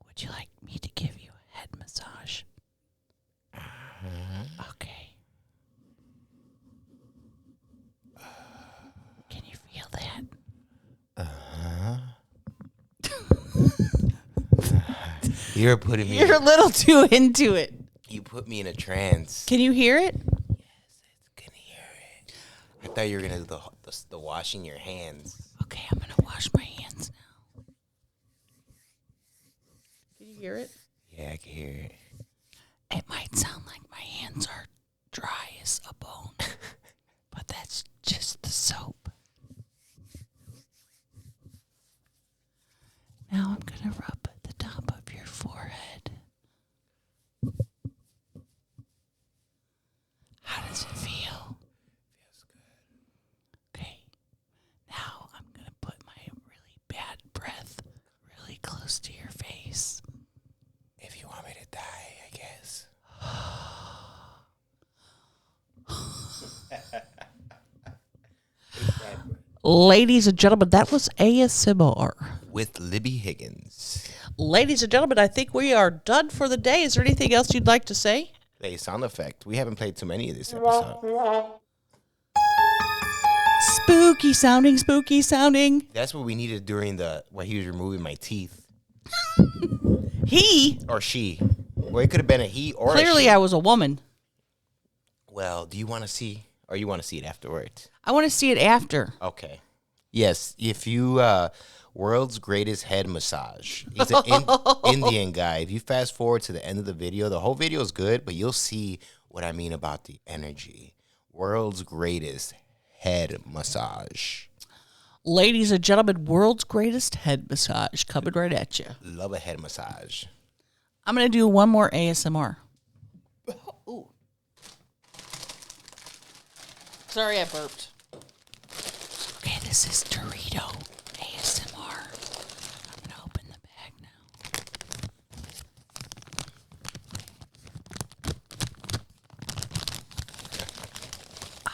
Would you like me to give you a head massage? Okay. Can you feel that? You're putting me. You're a little too into it. You put me in a trance. Can you hear it? Yes, I can hear it. I thought you were gonna do the washing your hands. Okay, I'm gonna wash my hands now. Can you hear it? Yeah, I can hear it. It might sound like my hands are dry as a bone, but that's just the soap. Now I'm gonna rub the top of your forehead. Ladies and gentlemen, that was ASMR. With Libbie Higgins. Ladies and gentlemen, I think we are done for the day. Is there anything else you'd like to say? Hey, sound effect. We haven't played too many of this episode. Spooky sounding, spooky sounding. That's what we needed during where he was removing my teeth. He? Or she. Well, it could have been a he or Clearly a she. I was a woman. Well, do you want to see, or you want to see it afterwards? I want to see it after. Okay. Yes, if you, world's greatest head massage. He's an Indian guy. If you fast forward to the end of the video, the whole video is good, but you'll see what I mean about the energy. World's greatest head massage. Ladies and gentlemen, world's greatest head massage coming right at you. Love a head massage. I'm going to do one more ASMR. Ooh. Sorry I burped. Okay, this is Dorito ASMR. I'm going to open the bag now.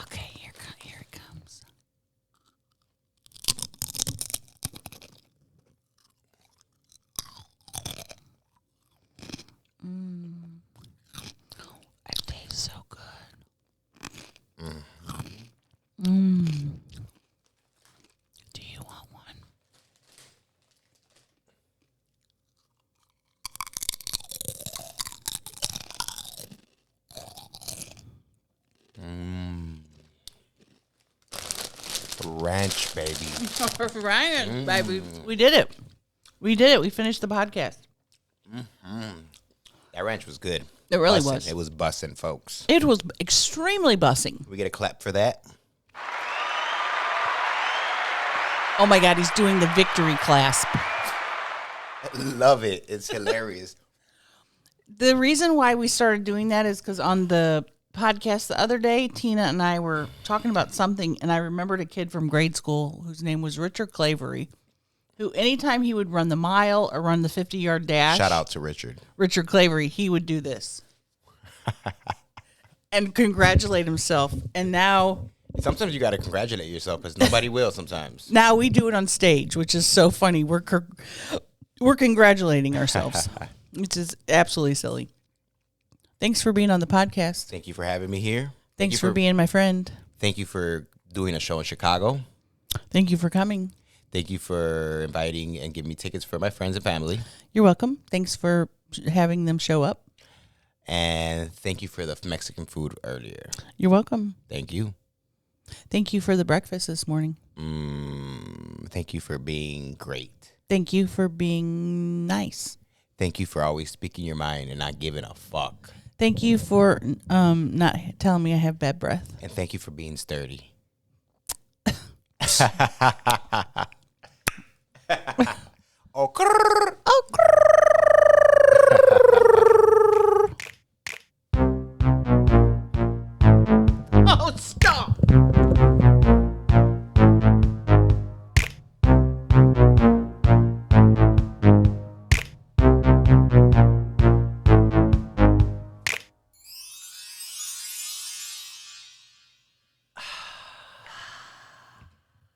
Okay, here it comes. It tastes so good. Do you want one? Ranch, baby. Ryan, baby. We did it. We did it. We finished the podcast. That ranch was good. It really Bussin'. was. It was bussing, folks. It was extremely bussing. We get a clap for that. Oh my God, he's doing the victory clasp. I love it. It's hilarious. The reason why we started doing that is because on the podcast the other day, Tina and I were talking about something, and I remembered a kid from grade school whose name was Richard Clavery, who anytime he would run the mile or run the 50-yard dash. Shout out to Richard. Richard Clavery, he would do this. And congratulate himself. And now... Sometimes you got to congratulate yourself because nobody will sometimes. Now we do it on stage, which is so funny. We're congratulating ourselves. Which is absolutely silly. Thanks for being on the podcast. Thank you for having me here. Thanks for being my friend. Thank you for doing a show in Chicago. Thank you for coming. Thank you for inviting and giving me tickets for my friends and family. You're welcome. Thanks for having them show up. And thank you for the Mexican food earlier. You're welcome. Thank you. Thank you for the breakfast this morning. Thank you for being great. Thank you for being nice. Thank you for always speaking your mind and not giving a fuck. Thank you for not telling me I have bad breath. And thank you for being sturdy.